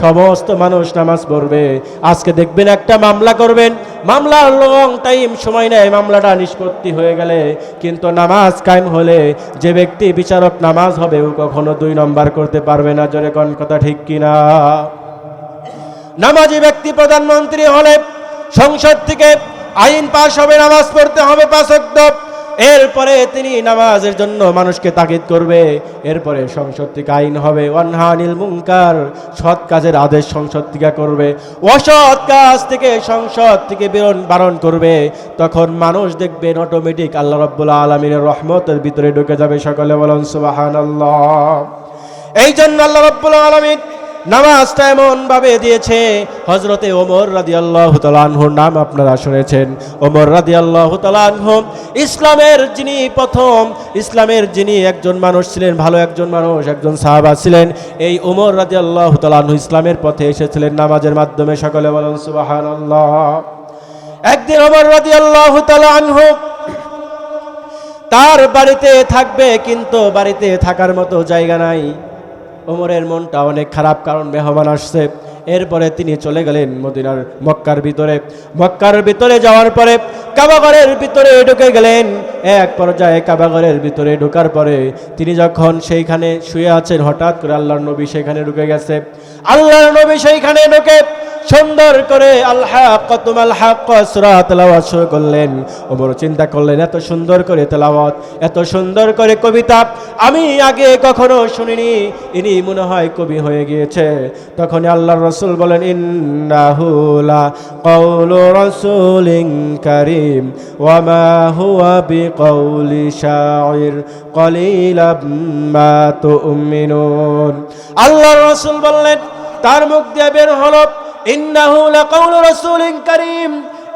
সমস্ত মানুষ নামাজ পড়বে। আজকে দেখবেন একটা মামলা করবেন, মামলার লং টাইম সময় নেয় মামলাটা নিষ্পত্তি হয়ে গেলে, কিন্তু নামাজ কায়েম হলে যে ব্যক্তি বিচারক নামাজ হবে ও কখনো 2 নম্বর করতে পারবে না। জোরে কোন কথা ঠিক কিনা? নামাজি ব্যক্তি প্রধানমন্ত্রী হলে সংসদ থেকে আইন পাশ হবে, নামাজ পড়তে হবে 5 ওয়াক্ত, এরপরে তিনি নামাজের জন্য মানুষকে তাকিদ করবে, এরপরে সংসদ থেকে আইন হবে, ওয়ানহা আনিল মুনকার, সৎ কাজের আদেশ সংসদ থেকে করবে, অসৎ কাজ থেকে সংসদ থেকে বারণ করবে। তখন মানুষ দেখবেন অটোমেটিক আল্লাহ রাব্বুল আলামিনের রহমতের ভিতরে ঢুকে যাবে। সকলে বলুন সুবহানাল্লাহ। এই জন্য আল্লাহ রাব্বুল আলামিন নামাজটা এমন ভাবে দিয়েছে, হযরতে ওমর রাদিয়াল্লাহু তাআলা আনহুর নাম আপনারা শুনেছেন। ওমর রাদিয়াল্লাহু তাআলা আনহু ইসলামের যিনি একজন মানুষ ছিলেন, ভালো একজন মানুষ, একজন সাহাবা ছিলেন। এই ওমর রাদিয়াল্লাহু তাআলা আনহু ইসলামের পথে এসেছিলেন নামাজের মাধ্যমে। সকলে বলেন সুবহানাল্লাহ। একদিন ওমর রাদিয়াল্লাহু তাআলা আনহু তার বাড়িতে থাকবে, কিন্তু বাড়িতে থাকার মতো জায়গা নাই। ওমরের মনটা অনেক খারাপ, কারণ মেহমান আসছে। এরপরে তিনি চলে গেলেন মদিনার মক্কার ভিতরে যাওয়ার পরে কাবাঘরের ভিতরে ঢুকে গেলেন। এক পর্যায়ে কাবাঘরের ভিতরে ঢোকার পরে তিনি যখন সেইখানে শুয়ে আছেন, হঠাৎ করে আল্লাহর নবী সেখানে ঢুকে গেছে। আল্লাহর নবী সেইখানে ঢুকে সুন্দর করে আল হাক্কাতুম আল হাক্কা সূরা তেলাওয়াত শুরু করলেন। ওমর চিন্তা করলেন, এত সুন্দর করে তেলাওয়াত, এত সুন্দর করে কবিতা আমি আগে কখনো শুনিনি, ইনি মনে হয় কবি হয়ে গিয়েছে। তখন আল্লাহর রাসূল বলেন, ইন্নাহু লা কাউলু রাসূলিন কারীম ওয়া মা হুয়া বিকাউলি শাইর কলিলাম মা তুমিনুন। আল্লাহর রাসূল বললেন, তার মুখ দিয়ে বের হলো, ইন্নাহু লাকাউলু রাসূলিন কারীম,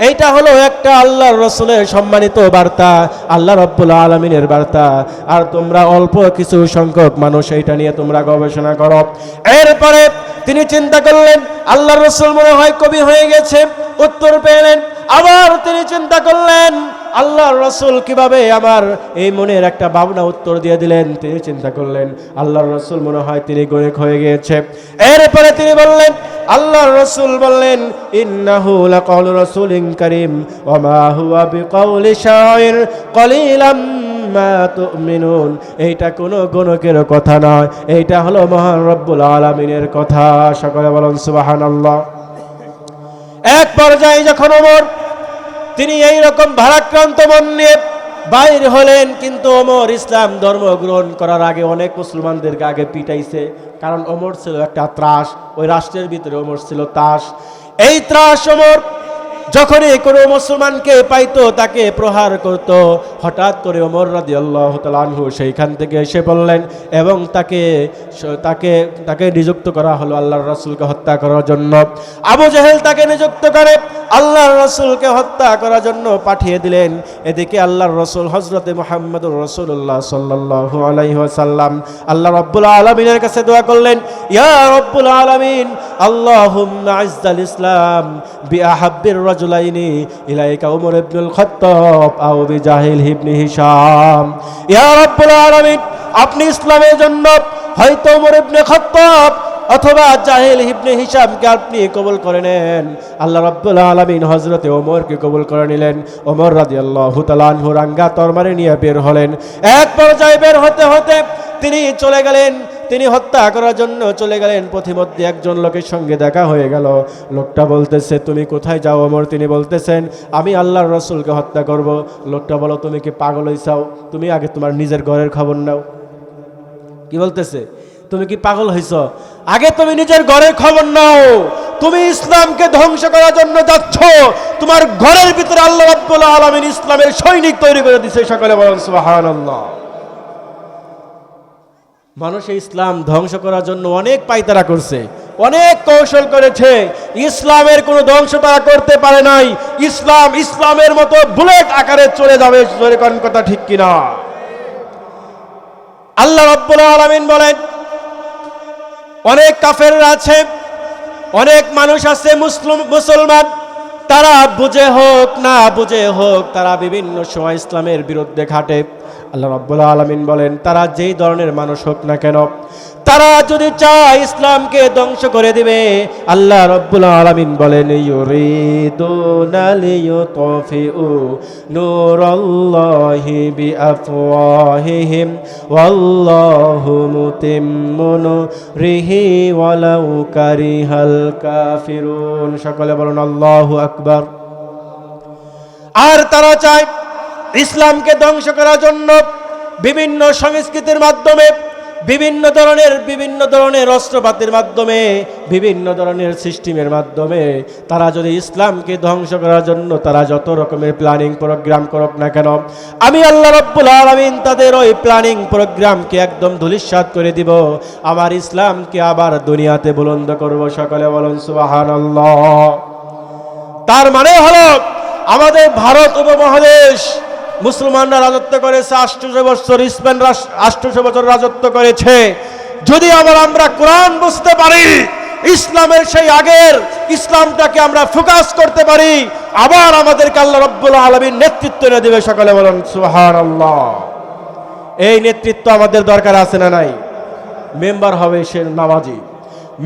এইটা হলো একটা আল্লাহর রাসূলের সম্মানিত বার্তা, আল্লাহ রাব্বুল আলামিনের বার্তা। আর তোমরা অল্প কিছু সংখ্যক মানুষ এইটা নিয়ে তোমরা গবেষণা করো। এরপরে তিনি চিন্তা করলেন, আল্লাহর রাসূল মনে হয় কবি হয়ে গেছে, উত্তর পেলেন। আবার তিনি চিন্তা করলেন, আল্লাহর রাসূল কিভাবে আমার এই মনের একটা ভাবনা উত্তর দিয়ে দিলেন। তিনি চিন্তা করলেন, আল্লাহর রাসূল মনে হয় তিনি গণক হয়ে গিয়েছে। এরপরে তিনি বললেন, আল্লাহর রাসূল বললেন, ইন্নাহু লাকাউলু রাসূলিন কারীম ওয়া মা হুয়া বিকাউলি শাইর কলিলাম মা তুমিনুন। এইটা কোনো গণকের কথা নয়, এইটা হলো মহান রব্বুল আলামিনের কথা। সকলে বলেন সুবহানাল্লাহ। এক পর্যায়ে যখন ওমর তিনি এই রকম ভারাক্রান্ত মন নিয়ে বাইর হলেন, কিন্তু ওমর ইসলাম ধর্ম গ্রহণ করার আগে অনেক মুসলমানদেরকে আগে পিটাইছে, কারণ ওমর ছিল একটা ত্রাস, ওই রাষ্ট্রের ভিতরে ওমর ছিল তাস। এই ত্রাস ওমর যখনই কোনো মুসলমানকে পাইতো তাকে প্রহার করত। হঠাৎ করে ওমর রাদিয়াল্লাহু তাআলা আনহু সেইখান থেকে এসে বললেন, এবং তাকে নিযুক্ত করা হলো আল্লাহর রাসূলকে হত্যা করার জন্য। আবু জেহেল তাকে নিযুক্ত করে আল্লাহর রাসূলকে হত্যা করার জন্য পাঠিয়ে দিলেন। এদিকে আল্লাহর রাসূল হযরতে মুহাম্মদুর রাসূলুল্লাহ সাল্লাল্লাহু আলাইহি ওয়াসাল্লাম আল্লাহ রাব্বুল আলামিনের কাছে দোয়া করলেন, ইয়া রাব্বুল আলামিন আল্লাহুম্মা আইজ্জাল ইসলাম বিআহাব্বির রাজুলাইনি ইলাইকা ওমর ইবনুল খাত্তাব আও বিজাহিল ইবনে হিশাম। ইয়া রাব্বুল আলামিন, আপনি ইসলামের জন্য হয়তো ওমর ইবনে খাত্তাব অথবা জাহিল ইবনে হিশামকে আপনি কবুল করে নেন। আল্লাহ রাব্বুল আলামিন হযরতে ওমরকে কবুল করে নিলেন। ওমর রাদিয়াল্লাহু তাআলা আনহু রাঙ্গা তরবারি নিয়ে বের হলেন। এক পর্যায়ে বের হতে হতে তিনি চলে গেলেন, তিনি হত্যা করার জন্য চলে গেলেন। পথিমধ্যে একজন লোকের সঙ্গে দেখা হয়ে গেল। লোকটা বলতেছে, তুমি কোথায় যাও ওমর? তিনি বলতেছেন, আমি আল্লাহর রাসূলকে হত্যা করব। লোকটা বলো, তুমি কি পাগল হইছাও? তুমি আগে তোমার নিজের ঘরের খবর নাও। কি বলতেছে? তুমি কি পাগল হইছ? আগে তুমি নিজের ঘরের খবর নাও। তুমি ইসলামকে ধ্বংস করার জন্য যাচ্ছ, তোমার ঘরের ভিতরে আল্লাহ রাব্বুল আলামিন ইসলামের সৈনিক তৈরি করে দিয়েছে। সকলে বলেন সুবহানাল্লাহ। মানুষ ইসলাম ধ্বংস করার জন্য অনেক পায়তারা করছে, অনেক কৌশল করেছে। ইসলামের কোনো ধ্বংস তারা করতে পারে নাই। ইসলামের মতো বুলেট আকারে চলে যাবে। কোন কথা ঠিক কিনা? আল্লাহ রাব্বুল আলামিন বলেন, অনেক কাফেররা আছে, অনেক মানুষ আছে মুসলমান, তারা বুঝে হোক না বুঝে হোক তারা বিভিন্ন সময় ইসলামের বিরুদ্ধে খাটে। আল্লাহ রাব্বুল আলামিন বলেন, তারা যেই ধরনের মানুষ হোক না কেন, তারা যদি চায় ইসলামকে ধ্বংস করে দিবে। আল্লাহ রাব্বুল আলামিন বলেন, ইউরিদুনা লিইউতফিউ নূরাল্লাহি বিআফওয়াহিহিম ওয়াল্লাহু মুতিম্মু নূরিহি ওয়ালাউ কারিহাল কাফিরুন। সকলে বলুন আল্লাহু আকবার। আর তারা চায় ইসলামকে ধ্বংস করার জন্য বিভিন্ন সংস্কৃতির মাধ্যমে, বিভিন্ন ধরনের অস্ত্রপাতির মাধ্যমে, বিভিন্ন ধরনের সিস্টেমের মাধ্যমে তারা যদি ইসলামকে ধ্বংস করার জন্য তারা যত রকমের প্ল্যানিং প্রোগ্রাম করুক না কেন, আমি আল্লাহ রাব্বুল আলামিন তাদের ওই প্ল্যানিং প্রোগ্রামকে একদম ধূলিসাৎ করে দিব। আমার ইসলামকে আবার দুনিয়াতে বুলন্দ করব। সকলে বলুন সুবহানাল্লাহ। তার মানে হলো আমাদের ভারত উপমহাদেশ মুসলমানরা রাজত্ব করেছে 800 বছর, স্পেন 800 বছর রাজত্ব করেছে। যদি আমরা কোরআন বুঝতে পারি, ইসলামের সেই আগের ইসলামটাকে আমরা ফোকাস করতে পারি, আবার আমাদেরকে আল্লাহ রাব্বুল আলামিন নেতৃত্ব এনে দেবে। সকলে বলুন সুবহানাল্লাহ। এই নেতৃত্ব আমাদের দরকার আছে না নাই? মেম্বার হবে সে নামাজি,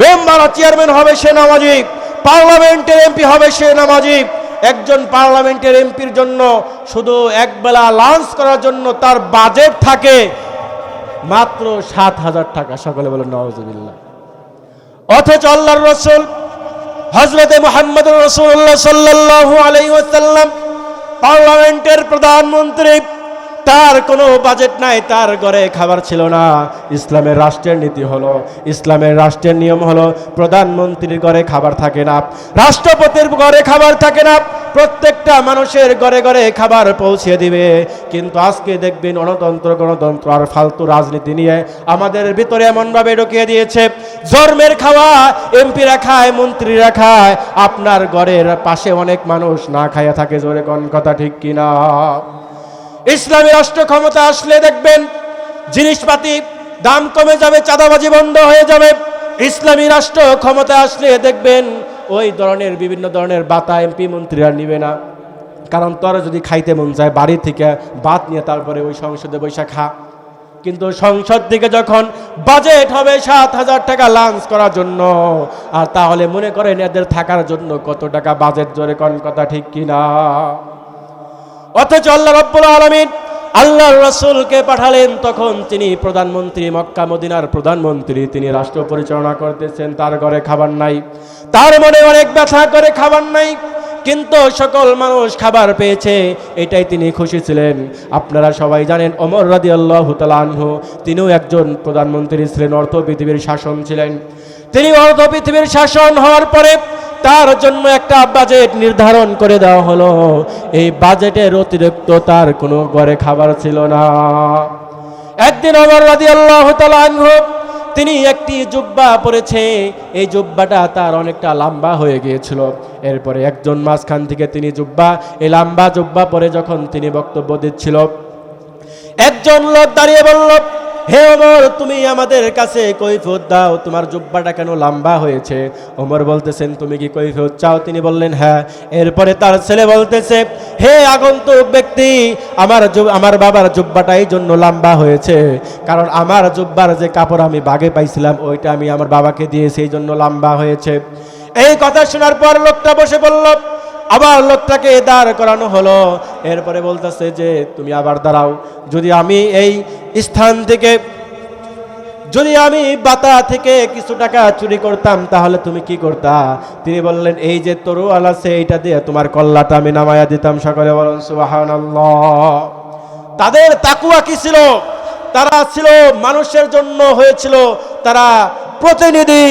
মেম্বার চেয়ারম্যান হবে সে নামাজি, পার্লামেন্টের এমপি হবে সে নামাজি। একজন পার্লামেন্টের এমপির জন্য শুধু একবেলা লাঞ্চ করার জন্য তার বাজেট থাকে মাত্র 7,000 টাকা। সকলে বলেন নাউজুবিল্লাহ। অথচ আল্লাহর রাসূল হযরতে মুহাম্মদুর রাসূলুল্লাহ সাল্লাল্লাহু আলাইহি ওয়াসাল্লাম পার্লামেন্টের প্রধানমন্ত্রী, তার কোনো বাজেট নাই, তার ঘরে খাবার ছিল না। ইসলামের রাষ্ট্রের নীতি হলো, ইসলামের রাষ্ট্রের নিয়ম হলো প্রধানমন্ত্রীর ঘরে খাবার থাকে না, রাষ্ট্রপতির ঘরে খাবার থাকে না, প্রত্যেকটা মানুষের ঘরে ঘরে খাবার পৌঁছে দিবে। কিন্তু আজকে দেখবেন গণতন্ত্র আর ফালতু রাজনীতি নিয়ে আমাদের ভিতরে এমনভাবে ঢুকিয়ে দিয়েছে, জন্মের খাওয়া এমপিরা খায়, মন্ত্রীরা খায়, আপনার ঘরের পাশে অনেক মানুষ না খাইয়া থাকে। জোরে কোন কথা ঠিক কিনা? ইসলামী রাষ্ট্র ক্ষমতা আসলে দেখবেন জিনিসপাতি দাম কমে যাবে, চাঁদাবাজি বন্ধ হয়ে যাবে। ইসলামী রাষ্ট্র ক্ষমতা আসলে দেখবেন ওই ধরনের বিভিন্ন ধরনের বাতা এমপি মন্ত্রীরা নিবে না। কারণ তোরা যদি খাইতে মন চায় বাড়ি থেকে ভাত নিয়ে তারপরে ওই সংসদে বৈশা খা। কিন্তু সংসদ থেকে যখন বাজেট হবে 7,000 টাকা লাঞ্চ করার জন্য, আর তাহলে মনে করেন এদের থাকার জন্য কত টাকা বাজেট। জোরে কোন কথা ঠিক কিনা? অথচ আল্লাহ রাব্বুল আলামিন আল্লাহর রাসূলকে পাঠালেন, তখন তিনি প্রধানমন্ত্রী, মক্কা মদিনার প্রধানমন্ত্রী, তিনি রাষ্ট্র পরিচালনা করতেছেন, তার ঘরে খাবার নাই, তার মনে অনেক ব্যথা করে খাবার নাই, কিন্তু সকল মানুষ খাবার পেয়েছে, এটাই তিনি খুশি ছিলেন। আপনারা সবাই জানেন ওমর রাদিয়াল্লাহু তাআলা আনহু তিনিও একজন প্রধানমন্ত্রী ছিলেন, অর্ধ পৃথিবীর শাসন ছিলেন। তিনি অর্ধ পৃথিবীর শাসন হওয়ার পরে তার জন্য একটা বাজেট নির্ধারণ করে দেওয়া হলো। এই বাজেটের অতিরিক্ত তার কোনো ঘরে খাবার ছিল না। একদিন ওমর রাদিয়াল্লাহু তাআলা আনহু তিনি একটি জুব্বা পরেছে, এই জুব্বাটা তার অনেকটা লম্বা হয়ে গিয়েছিল। এরপরে একজন মাঝখান থেকে তিনি এই লম্বা জুব্বা পরে যখন তিনি বক্তব্য দিচ্ছিল, একজন লোক দাঁড়িয়ে বলল, হে ওমর, তুমি আমাদের কাছে কৈফিয়ত দাও, তোমার জুব্বাটা কেন লম্বা হয়েছে? ওমর বলতেছেন, তুমি কি কৈফিয়ত চাও? তিনি বললেন হ্যাঁ। এরপরে তার ছেলে বলতেছে, হে আগন্তুক ব্যক্তি, আমার বাবার জুব্বাটা এই জন্য লম্বা হয়েছে, কারণ আমার জুব্বার যে কাপড় আমি বাগে পাইছিলাম ওইটা আমি আমার বাবাকে দিয়েছি, এই জন্য লম্বা হয়েছে। এই কথা শোনার পর লোকটা বসে বলল, আবার লোকটাকে দাঁড় করানো হলো। এরপরে বলতেছে যে তুমি আবার দাঁড়াও, যদি আমি এই স্থান থেকে, যদি আমি বাতা থেকে কিছু টাকা চুরি করতাম তাহলে তুমি কি করতা? তিনি বললেন, এই যে তরোয়াল আছে এইটা দিয়ে তোমার কল্লাটা আমি নামায়া দিতাম। সকলে বলেন সুবহানাল্লাহ। তাদের তাকওয়া কি ছিল? তারা ছিল মানুষের জন্য হয়েছিল তারা প্রতিনিধি।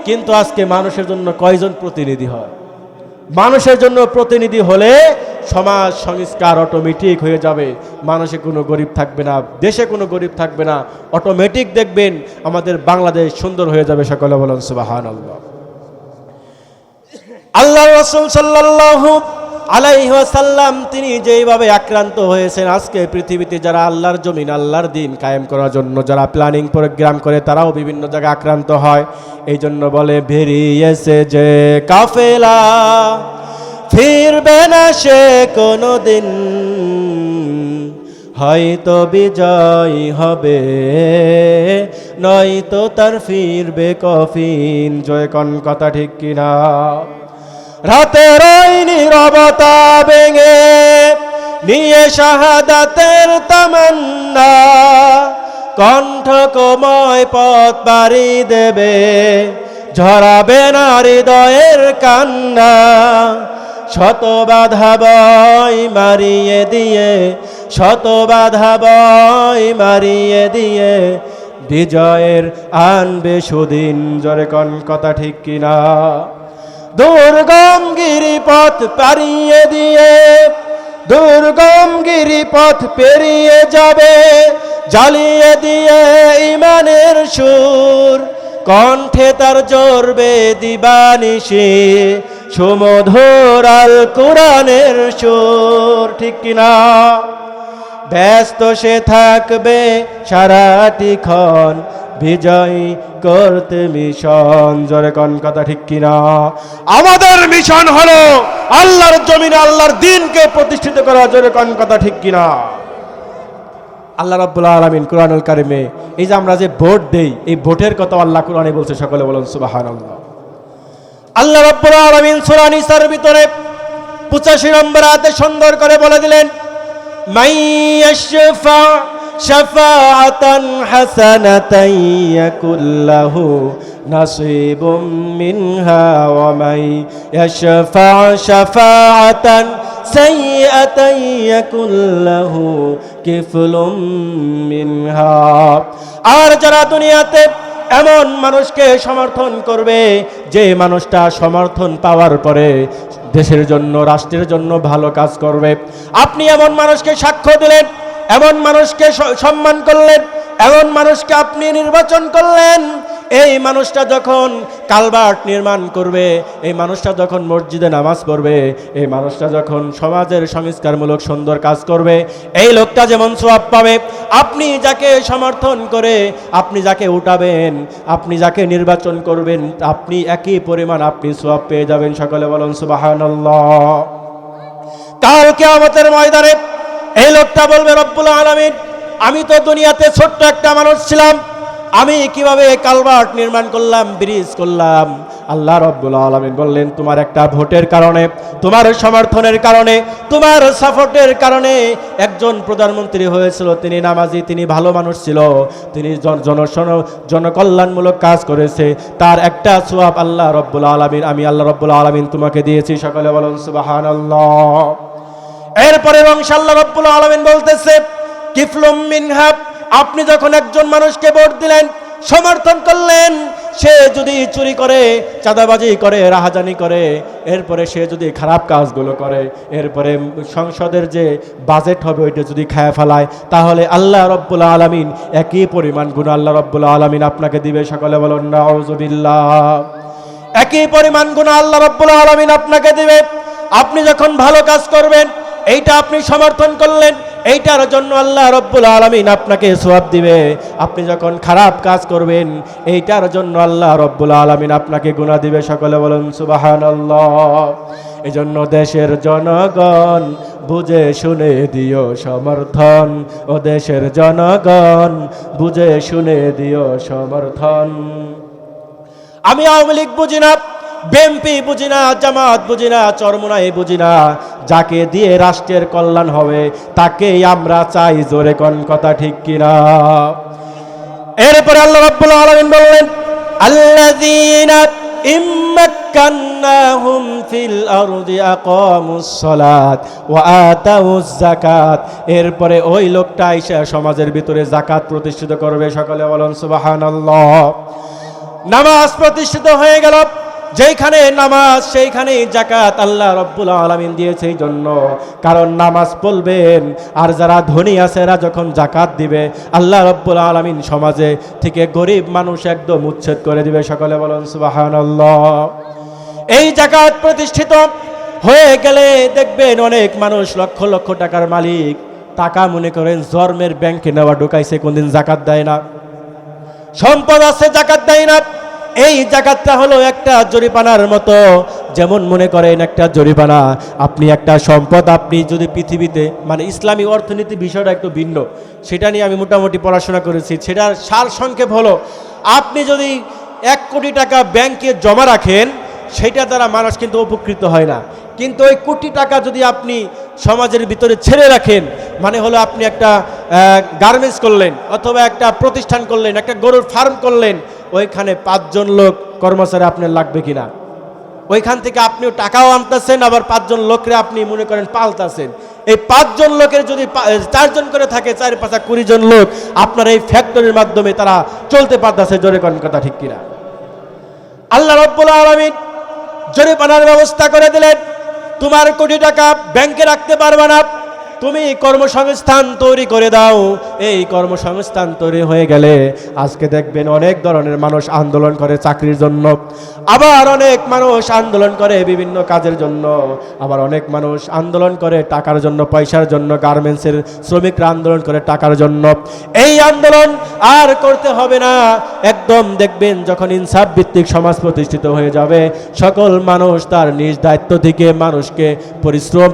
কিন্তু আজকে মানুষের জন্য কয়জন প্রতিনিধি হয়? মানুষের জন্য প্রতিনিধি হলে সমাজ সংস্কার অটোমেটিক হয়ে যাবে, মানুষে কোনো গরিব থাকবে না, দেশে কোনো গরিব থাকবে না, অটোমেটিক দেখবেন আমাদের বাংলাদেশ সুন্দর হয়ে যাবে। সকলে বলেন সুবহানাল্লাহ। আল্লাহর রাসূল সাল্লাল্লাহু আলাইহি ওয়াসাল্লাম তিনি যেইভাবে আক্রান্ত হয়েছেন, আজকে পৃথিবীতে যারা আল্লাহর জমিন, আল্লাহর দিন কায়েম করার জন্য যারা প্ল্যানিং প্রোগ্রাম করে তারাও বিভিন্ন জায়গায় আক্রান্ত হয়। এই জন্য বলে, বেরিয়েছে যে কাফেলা ফিরবে না সে কোনোদিন, হয়তো বিজয় হবে নয়তো তার ফিরবে কফিন। জয় কোন কথা ঠিক কিনা? রাতের ওই নীরবতা ভেঙে নিয়ে শাহাদাতের তামান্না, কণ্ঠ কোময় পথ পাড়ি দেবে, ঝরাবে না হৃদয়ের কান্না। শত বাধা বয় মারিয়ে দিয়ে, শত বাধা বয় মারিয়ে দিয়ে, বিজয়ের আনবে সুদিন। জোরে কোন কথা ঠিক কিনা? দুর্গম গিরিপথ পাড়িয়ে দিয়ে, দুর্গম গিরিপথ পেরিয়ে যাবে, জ্বালিয়ে দিয়ে ইমানের সুর, কণ্ঠে তার জ্বলবে দিবানিশি সুমধুর আল কোরআনের সুর। ঠিক কিনা? ব্যস্ত সে থাকবে সারাটি ক্ষণ বিজয় করতে মিশন। জোরে কোন কথা ঠিক কিনা? আমাদের মিশন হলো আল্লাহর জমিনে আল্লাহর দ্বীনকে প্রতিষ্ঠিত করা। জোরে কোন কথা ঠিক কিনা? আল্লাহ রাব্বুল আলামিন কোরআনুল কারিমে এই যে আমরা যে ভোট দেই, এই ভোটের কথা আল্লাহ কোরআনে বলছে। সকলে বলুন সুবহানাল্লাহ। আল্লাহ রাব্বুল আলামিন সূরা নিসার ভিতরে 85 নম্বর আয়াতে সুন্দর করে বলে দিলেন, মাইয়াশফা শাফাআতান হাসানাতান ইয়াকুল্লাহু নাসিবুম মিনহা ওয়া মাইয়াশফা শাফাআতান সাইয়্যাতান ইয়াকুল্লাহু কিফলুম মিনহা। আর যারা দুনিয়াতে এমন মানুষকে সমর্থন করবে যে মানুষটা সমর্থন পাওয়ার পরে দেশের জন্য রাষ্ট্রের জন্য ভালো কাজ করবে, আপনি এমন মানুষকে সাক্ষ্য দিলেন, এমন মানুষকে সম্মান করলেন, এমন মানুষকে আপনি নির্বাচন করলেন, এই মানুষটা যখন কালভার্ট নির্মাণ করবে, এই মানুষটা যখন মসজিদে নামাজ পড়বে, এই মানুষটা যখন সমাজের সংস্কারমূলক সুন্দর কাজ করবে, এই লোকটা যেমন সওয়াব পাবে, আপনি যাকে সমর্থন করে আপনি যাকে উঠাবেন, আপনি যাকে নির্বাচন করবেন, আপনি একই পরিমাণ আপনি সওয়াব পেয়ে যাবেন। সকলে বলুন সুবহানাল্লাহ। কাল কিয়ামতের ময়দানে এই লোকটা বলবে, রব্বুল আলামিন, আমি তো দুনিয়াতে ছোট্ট একটা মানুষ ছিলাম, আমি কিভাবে কালভার্ট নির্মাণ করলাম, ব্রিজ করলাম। আল্লাহ রাব্বুল আলামিন বললেন, তোমার একটা ভোটের কারণে, তোমার সমর্থনের কারণে, তোমার সাপোর্টের কারণে একজন প্রধানমন্ত্রী হয়েছিল, তিনি নামাজি, তিনি ভালো মানুষ ছিল, তিনি জনকল্যাণমূলক কাজ করেছে, তার একটা সওয়াব আল্লাহ রাব্বুল আলামিন, আমি আল্লাহ রাব্বুল আলামিন তোমাকে দিয়েছি। সকলে বলুন সুবহানাল্লাহ। এরপরে আল্লাহ রাব্বুল আলামিন বলতেছে, কিফলুম মিনহা, আপনি যখন একজন মানুষকে ভোট দিলেন, সমর্থন করলেন, সে যদি চুরি করে, চাঁদাবাজি করে, রাহাজানি করে, এরপরে সে যদি খারাপ কাজগুলো করে, এরপরে সংসদের যে বাজেট হবে ওইটা যদি খায় ফেলায়, তাহলে আল্লাহ রাব্বুল আলামিন একই পরিমাণ গুনাহ আল্লাহ রাব্বুল আলামিন আপনাকে দিবে। সকলে বলুন নাউযুবিল্লাহ। একই পরিমাণ গুনাহ আল্লাহ রাব্বুল আলামিন আপনাকে দিবে। আপনি যখন ভালো কাজ করবেন, এইটা আপনি সমর্থন করলেন, এইটার জন্য আল্লাহ রাব্বুল আলামিন আপনাকে সওয়াব দিবে। আপনি যখন খারাপ কাজ করবেন, এইটার জন্য আল্লাহ রাব্বুল আলামিন আপনাকে গুনাহ দিবে। সকলে বলুন সুবহানাল্লাহ। এজন্য দেশের জনগণ বুঝে শুনে দিও সমর্থন, ও দেশের জনগণ বুঝে শুনে দিও সমর্থন। আমি আওয়ামী লীগ বুঝি না, বিএনপি বুঝি না, জামাত বুঝি না, চরমোনাই বুঝি না, যাকে দিয়ে রাষ্ট্রের কল্যাণ হবে তাকেই আমরা চাই। জোরে কোন কথা ঠিক কিনা? এরপরে আল্লাহ রাব্বুল আলামিন বললেন, আল্লাযীনা ইম্মাক্কান্নাহুম ফিল আরদি আকামুস সালাত ওয়া আতাউজ যাকাত। এরপরে ওই লোকটা আইসা সমাজের ভিতরে যাকাত প্রতিষ্ঠিত করবে। সকলে বলুন সুবহানাল্লাহ। নামাজ প্রতিষ্ঠিত হয়ে গেল, যেখানে নামাজ সেইখানেই যাকাত আল্লাহ রাব্বুল আলামিন দিয়েছে এই জন্য, কারণ নামাজ পড়বেন আর যারা ধনী আছে এরা যখন যাকাত দিবে, আল্লাহ রাব্বুল আলামিন সমাজে থেকে গরিব মানুষ একদম উচ্ছেদ করে দিবে। সকলে বলুন সুবহানাল্লাহ। এই যাকাত প্রতিষ্ঠিত হয়ে গেলে দেখবেন অনেক মানুষ লক্ষ লক্ষ টাকার মালিক, টাকা মনে করেন জন্মের ব্যাংকে নেওয়া ঢুকাইছে, কোনদিন যাকাত দেয় না, সম্পদ আছে যাকাত দেয় না। এই যাকাতটা হলো একটা জরিমানার মতো, যেমন মনে করেন একটা জরিমানা, আপনি একটা সম্পদ আপনি যদি পৃথিবীতে, মানে ইসলামী অর্থনীতি বিষয়টা একটু ভিন্ন, সেটা নিয়ে আমি মোটামুটি পড়াশোনা করেছি। সেটার সার সংক্ষেপ হলো, আপনি যদি 1 কোটি টাকা ব্যাংকে জমা রাখেন, সেটা দ্বারা মানুষ কিন্তু উপকৃত হয় না, কিন্তু ওই কোটি টাকা যদি আপনি সমাজের ভিতরে ছেড়ে রাখেন, মানে হলো আপনি একটা গার্মেন্টস করলেন, অথবা একটা প্রতিষ্ঠান করলেন, একটা গরুর ফার্ম করলেন, ওইখানে 5 জন লোক কর্মচারী আপনার লাগবে কিনা, ওইখান থেকে আপনিও টাকাও আনতেছেন, আবার 5 জন লোকরে আপনি মনে করেন পালতাছেন, এই 5 জন লোকের যদি 4 জন করে থাকে, 4 5 20 জন লোক আপনার এই ফ্যাক্টরির মাধ্যমে তারা চলতে পারতেছে। জোরে কোন কথা ঠিক কিনা? আল্লাহ রাব্বুল আলামিন জরিমানার ব্যবস্থা করে দিলেন। তোমার কোটি টাকা ব্যাংকে রাখতে পারবে না, তুমি কর্মসংস্থান তৈরি করে দাও। এই কর্মসংস্থান তৈরি হয়ে গেলে আজকে দেখবেন অনেক ধরনের মানুষ আন্দোলন করে চাকরির জন্য, আবার অনেক মানুষ আন্দোলন করে বিভিন্ন কাজের জন্য, আবার অনেক মানুষ আন্দোলন করে টাকার জন্য, পয়সার জন্য। গার্মেন্টসের শ্রমিকরা আন্দোলন করে টাকার জন্য। এই আন্দোলন আর করতে হবে না। একদম দেখবেন যখন ইনসাফ ভিত্তিক সমাজ প্রতিষ্ঠিত হয়ে যাবে, সকল মানুষ তার নিজ দায়িত্ব থেকে মানুষকে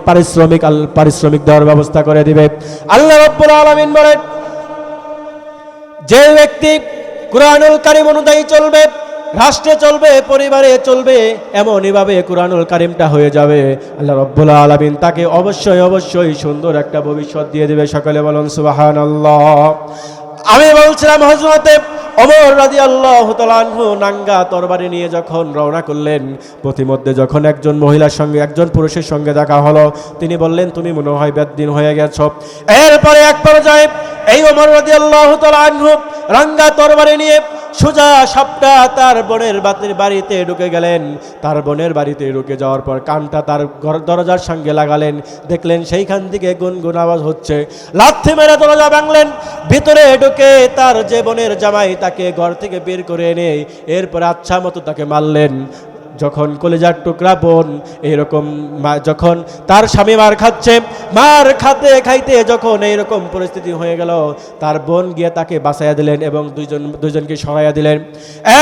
পারিশ্রমিক দেওয়ার ব্যবস্থা করে দিবে। আল্লাহ রাব্বুল আলামিন বলেন, যে ব্যক্তি কুরআনুল কারীম অনুযায়ী চলবে, রাষ্ট্রে চলবে, পরিবারে চলবে, এমনইভাবে কুরআনুল কারীমটা হয়ে যাবে, আল্লাহ রাব্বুল আলামিন তাকে অবশ্যই সুন্দর একটা ভবিষ্যৎ দিয়ে দেবে। সকলে বলুন সুবহানাল্লাহ। আমি বলছিলাম হযরতে ওমর রাদিয়াল্লাহু তাআলা আনহু নাঙ্গা তরবারি নিয়ে যখন রওনা করলেন, প্রতিমধ্যে যখন একজন মহিলার সঙ্গে, একজন পুরুষের সঙ্গে দেখা হলো, তিনি বললেন, তুমি মনে হয় বেদ্দিন হয়ে গেছো। এরপরে এক পর্যায়ে এই ওমর রাদিয়াল্লাহু তাআলা আনহু রাঙ্গা তরবারি নিয়ে সোজা সাপটা তার বোনের বাড়িতে ঢুকে গেলেন। তার বোনের বাড়িতে ঢুকে যাওয়ার পর কানটা তার দরজার সঙ্গে লাগালেন, দেখলেন সেইখান থেকে গুনগুন আওয়াজ হচ্ছে। লাথি মেরে দরজা ভাঙলেন, ভিতরে ঢুকে তার যে বোনের জামাই তাকে ঘর থেকে বের করে এনে এরপরে আচ্ছা মতো তাকে মারলেন। যখন কলিজার টুকরা বোন এইরকম, যখন তার স্বামী মার খাইতে যখন এইরকম পরিস্থিতি হয়ে গেল, তার বোন গিয়ে তাকে বাঁচাইয়া দিলেন এবং দুইজনকে সরাইয়া দিলেন।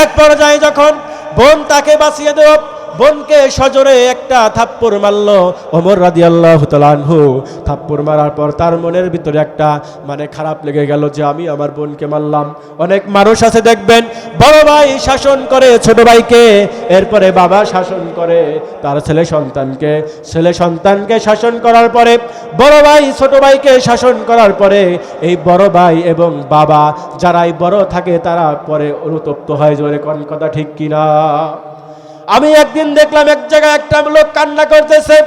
এক পর্যায়ে যখন বোন তাকে বাঁচিয়ে দিল, বোনকে সজোরে একটা থাপ্পড় মারল ওমর রাদিয়াল্লাহু তাআলা আনহু। থাপ্পড় মারার পর তার মনের ভিতরে একটা খারাপ লেগে গেল যে আমি আমার বোনকে মারলাম। অনেক মানুষ আছে দেখবেন, বড় ভাই শাসন করে ছোট ভাইকে, এরপরে বাবা শাসন করে তার ছেলে সন্তানকে শাসন করার পরে, বড় ভাই ছোট ভাইকে শাসন করার পরে এই বড় ভাই এবং বাবা যারাই বড় থাকে তারা পরে অনুতপ্ত হয়। জোরে কোন কথা ঠিক কিনা? আমি একদিন দেখলাম এক জায়গায় একটা লোক কান্না করতেছে।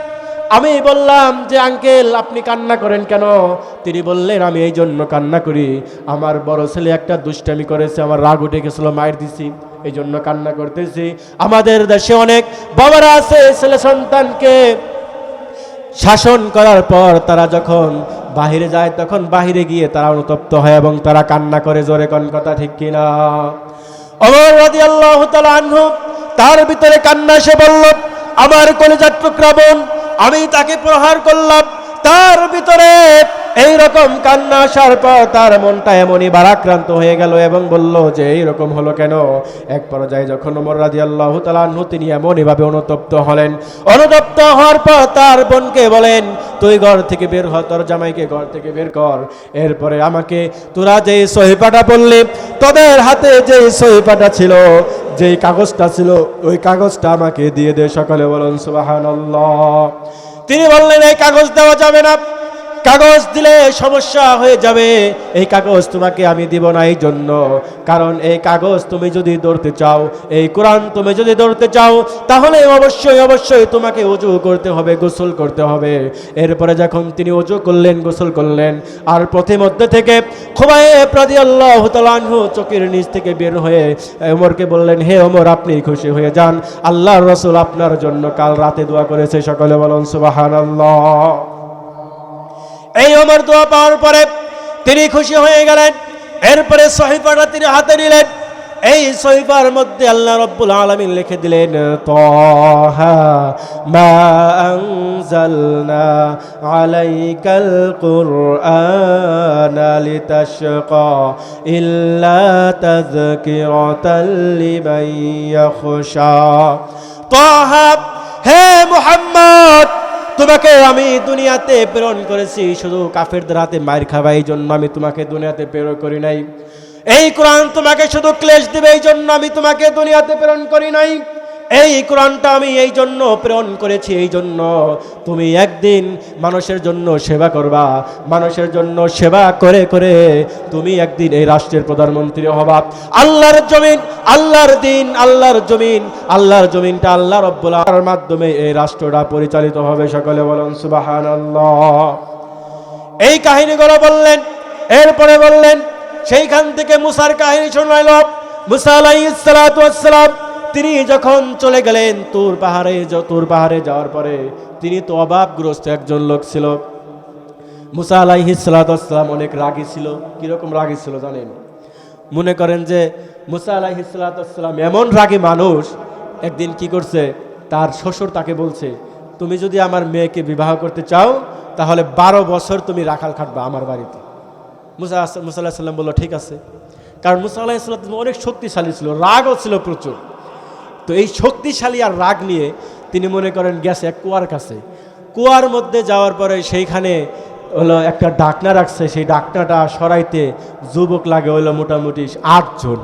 আমি বললাম যে আঙ্কেল আপনি কান্না করেন কেন? তিনি বললেন, আমি এই জন্য কান্না করি, আমার বড় ছেলে একটা দুষ্টামি করেছে, আমার রাগ উঠে গেছিল, মায়ের দিছি, এই জন্য কান্না করতেছি। আমাদের দেশে অনেক বাবারা আছে ছেলে সন্তানকে শাসন করার পর তারা যখন বাহিরে যায় তখন বাহিরে গিয়ে তারা অনুতপ্ত হয় এবং তারা কান্না করে। জোরে কোন কথা ঠিক কিনা? ওমর রাদিয়াল্লাহু তাআলা আনহু তার ভিতরে কান্না, সে বলল, আমার কলিজার টুকরা বোন, আমি তাকে প্রহার করলাম। তার ভিতরে এইরকম কান্না আসার পর তার মনটা এমনই ভারাক্রান্ত হয়ে গেল এবং বলল যে এইরকম হলো কেন? এক পর্যায়ে যখন ওমর রাদিয়াল্লাহু তাআলা আনহু তিনি এমনইভাবে অনুতপ্ত হলেন, অনুতপ্ত হওয়ার পর তার বোনকে বলেন, তুই ঘর থেকে বের হ, তোর জামাইকে ঘর থেকে বের কর। এরপরে আমাকে তোরা যেই সহিফাটা পড়লি, তোদের হাতে যেই সহিফাটা ছিল, যেই কাগজটা ছিল, ওই কাগজটা আমাকে দিয়ে দে। সকলে বলুন সুবহানাল্লাহ। তিনি বললেন, এই কাগজ দেওয়া যাবে না, কাগজ দিলে সমস্যা হয়ে যাবে, এই কাগজ তোমাকে আমি দিব না। এই জন্য, কারণ এই কাগজ তুমি যদি ধরতে চাও, এই কোরআন তুমি যদি ধরতে চাও, তাহলে অবশ্যই তোমাকে ওযু করতে হবে, গোসল করতে হবে। এরপরে যখন তিনি ওযু করলেন, গোসল করলেন, আর প্রতিমধ্যে থেকে খুবাইব রাদিয়াল্লাহু তাআলা আনহু চোখের নিচ থেকে বের হয়ে ওমরকে বললেন, হে ওমর, আপনি খুশি হয়ে যান, আল্লাহর রাসূল আপনার জন্য কাল রাতে দোয়া করেছে। সকলে বলুন সুবহানাল্লাহ। এই ওমর দোয়া পাওয়ার পরে তিনি খুশি হয়ে গেলেন। এরপরে সহিফাটা তিনি হাতে নিলেন। এই সহিফার মধ্যে আল্লাহ রাব্বুল আলামিন লিখে দিলেন, তাহা মা আনজালনা আলাইকাল কুরআনা লিতাশকা ইল্লা তাযকিরাতাল লিমান ইয়াখশা। তাহা, হে মুহাম্মদ, তোমাকে আমি দুনিয়াতে প্রেরণ করেছি শুধু কাফেরদের হাতে মার খাওয়া, এই জন্য আমি তোমাকে দুনিয়াতে প্রেরণ করি নাই। এই কোরআন তোমাকে শুধু ক্লেশ দিবে, এই জন্য আমি তোমাকে দুনিয়াতে প্রেরণ করি নাই। এই কোরআনটা আমি এই জন্য প্রেরণ করেছি, এই জন্য তুমি একদিন মানুষের জন্য সেবা করবা, মানুষের জন্য সেবা করে করে তুমি একদিন এই রাষ্ট্রের প্রধানমন্ত্রী হবা। আল্লাহর জমিন, আল্লাহর দিন, আল্লাহর জমিন, আল্লাহর জমিনটা আল্লাহ রাব্বুল আলামিনের মাধ্যমে এই রাষ্ট্রটা পরিচালিত হবে। সকলে বলুন সুবহানাল্লাহ। এই কাহিনীগুলো বললেন, এরপরে বললেন সেইখান থেকে মুসার কাহিনী শোনাইল। মুসা আলাইহিস সালাতু ওয়াস সালাম তিনি যখন চলে গেলেন তুর পাহাড়ে যাওয়ার পরে তিনি তো অভাবগ্রস্ত একজন লোক ছিল। মুসা আলাইহিস সালাতু ওয়াস সালাম অনেক রাগী ছিল। কিরকম রাগী ছিল জানেন? মনে করেন যে মুসা আলাইহিস সালাতু ওয়াস সালাম এমন রাগী মানুষ, একদিন কি করছে, তার শ্বশুর তাকে বলছে, তুমি যদি আমার মেয়েকে বিবাহ করতে চাও তাহলে 12 বছর তুমি রাখাল খাটবা আমার বাড়িতে। মুসা আলাইহিস সালাম বলল ঠিক আছে, কারণ মুসা আলাইহিস সালাম অনেক শক্তিশালী ছিল, রাগও ছিল প্রচুর। তো এই শক্তিশালী আর রাগ নিয়ে তিনি মনে করেন গেছে এক কুয়ার কাছে। কুয়ার মধ্যে যাওয়ার পরে সেইখানে হলো একটা ডাকনা রাখছে, সেই ডাকনাটা সরাইতে যুবক লাগে হইলো মোটামুটি 8 জন।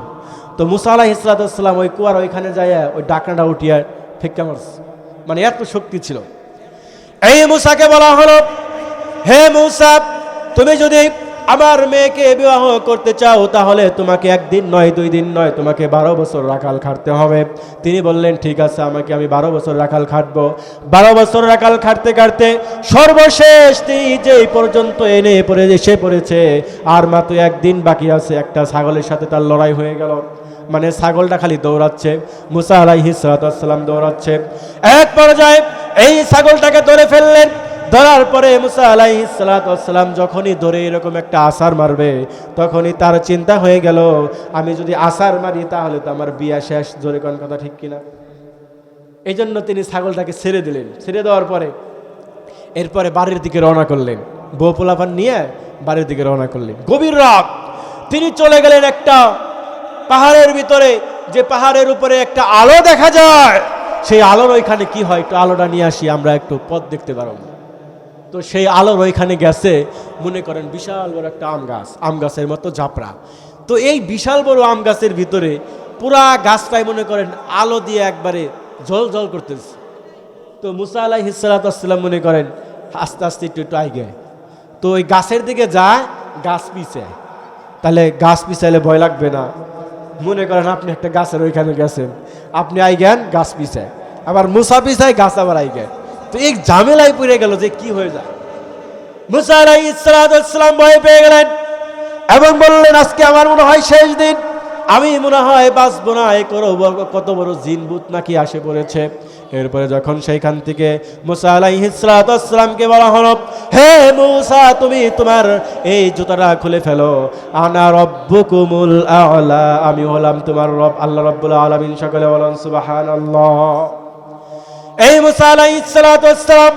তো মুসা আলাইহিস সালাম ওই কুয়ার ওইখানে যায় ওই ডাকনাটা উঠিয়ে ফেক্কা মারছে, মানে এত শক্তি ছিল। এই মুসাকে বলা হলো, হে মুসা, তুমি যদি আমার মেয়েকে বিবাহ করতে চাও তাহলে তোমাকে একদিন নয়, 2 দিন নয়, তোমাকে 12 বছর রাখাল খাটতে হবে। তিনি বললেন ঠিক আছে, আমি 12 বছর রাখাল খাটবো। 12 বছর রাখাল খাটতে খাটতে সর্বশেষ তিনি যেই পর্যন্ত এসে পড়েছে আর মাত্র একদিন বাকি আছে, একটা ছাগলের সাথে তার লড়াই হয়ে গেল। মানে ছাগলটা খালি দৌড়াচ্ছে, মুসা আলাইহিস সালাম দৌড়াচ্ছে। এক পর্যায়ে এই ছাগলটাকে ধরে ফেললেন। ধরার পরে মুসা আলাইহিস সালাম যখনই ধরে এরকম একটা আছাড় মারবে, তখনই তার চিন্তা হয়ে গেল, আমি যদি আছাড় মারি তাহলে তো আমার বিয়া শেষ। জোরে কোন কথা ঠিক কিনা? এই জন্য তিনি ছাগলটাকে ছেড়ে দিলেন। ছেড়ে দেওয়ার পরে এরপরে বাড়ির দিকে রওনা করলেন, বউ পোলাপান নিয়ে বাড়ির দিকে রওনা করলেন। গভীর রাত, তিনি চলে গেলেন একটা পাহাড়ের ভিতরে, যে পাহাড়ের উপরে একটা আলো দেখা যায়। সেই আলোর ওইখানে কি হয়, একটু আলোটা নিয়ে আসি, আমরা একটু পথ দেখতে পারব। তো সেই আলোর ওইখানে গেছে, মনে করেন বিশাল বড় একটা আম গাছের মতো ঝাপড়া। তো এই বিশাল বড় আম গাছের ভিতরে পুরা গাছটাই মনে করেন আলো দিয়ে একবারে ঝলঝল করতেছে। তো মুসা আলাইহিস সালাম মনে করেন আস্তে আস্তে একটু আগে, তো ওই গাছের দিকে যায়, গাছ পিছায়। তাহলে গাছ পিছাইলে ভয় লাগবে না? মনে করেন আপনি একটা গাছের ওইখানে গেছেন, আপনি আইগেন, গাছ পিছায়, আবার মুসা পিছায়, গাছ আবার আইগেন। তো এই ঝামেলায় পড়ে গেল যে কি হয়ে যায়। মুসা আলাইহিস সালাম ভয় পেয়ে গেলেন এবং বললেন, আজকে আমার মনে হয় শেষ দিন, আমি মনে হয় বাঁচবো না। কত বড় জিনভূত নাকি আসে পড়েছে। এরপরে যখন সেইখান থেকে মুসা আলাইহিস সালামকে বলা হলো, হে মুসা, তুমি তোমার এই জুতাটা খুলে ফেলো, আনা রব্বুকুমুল আ'লা, আমি হলাম তোমার রব, আল্লাহ রাব্বুল আলামিন। সকলে বলেন সুবহানাল্লাহ। এই মুসা আলাইহিস সালাম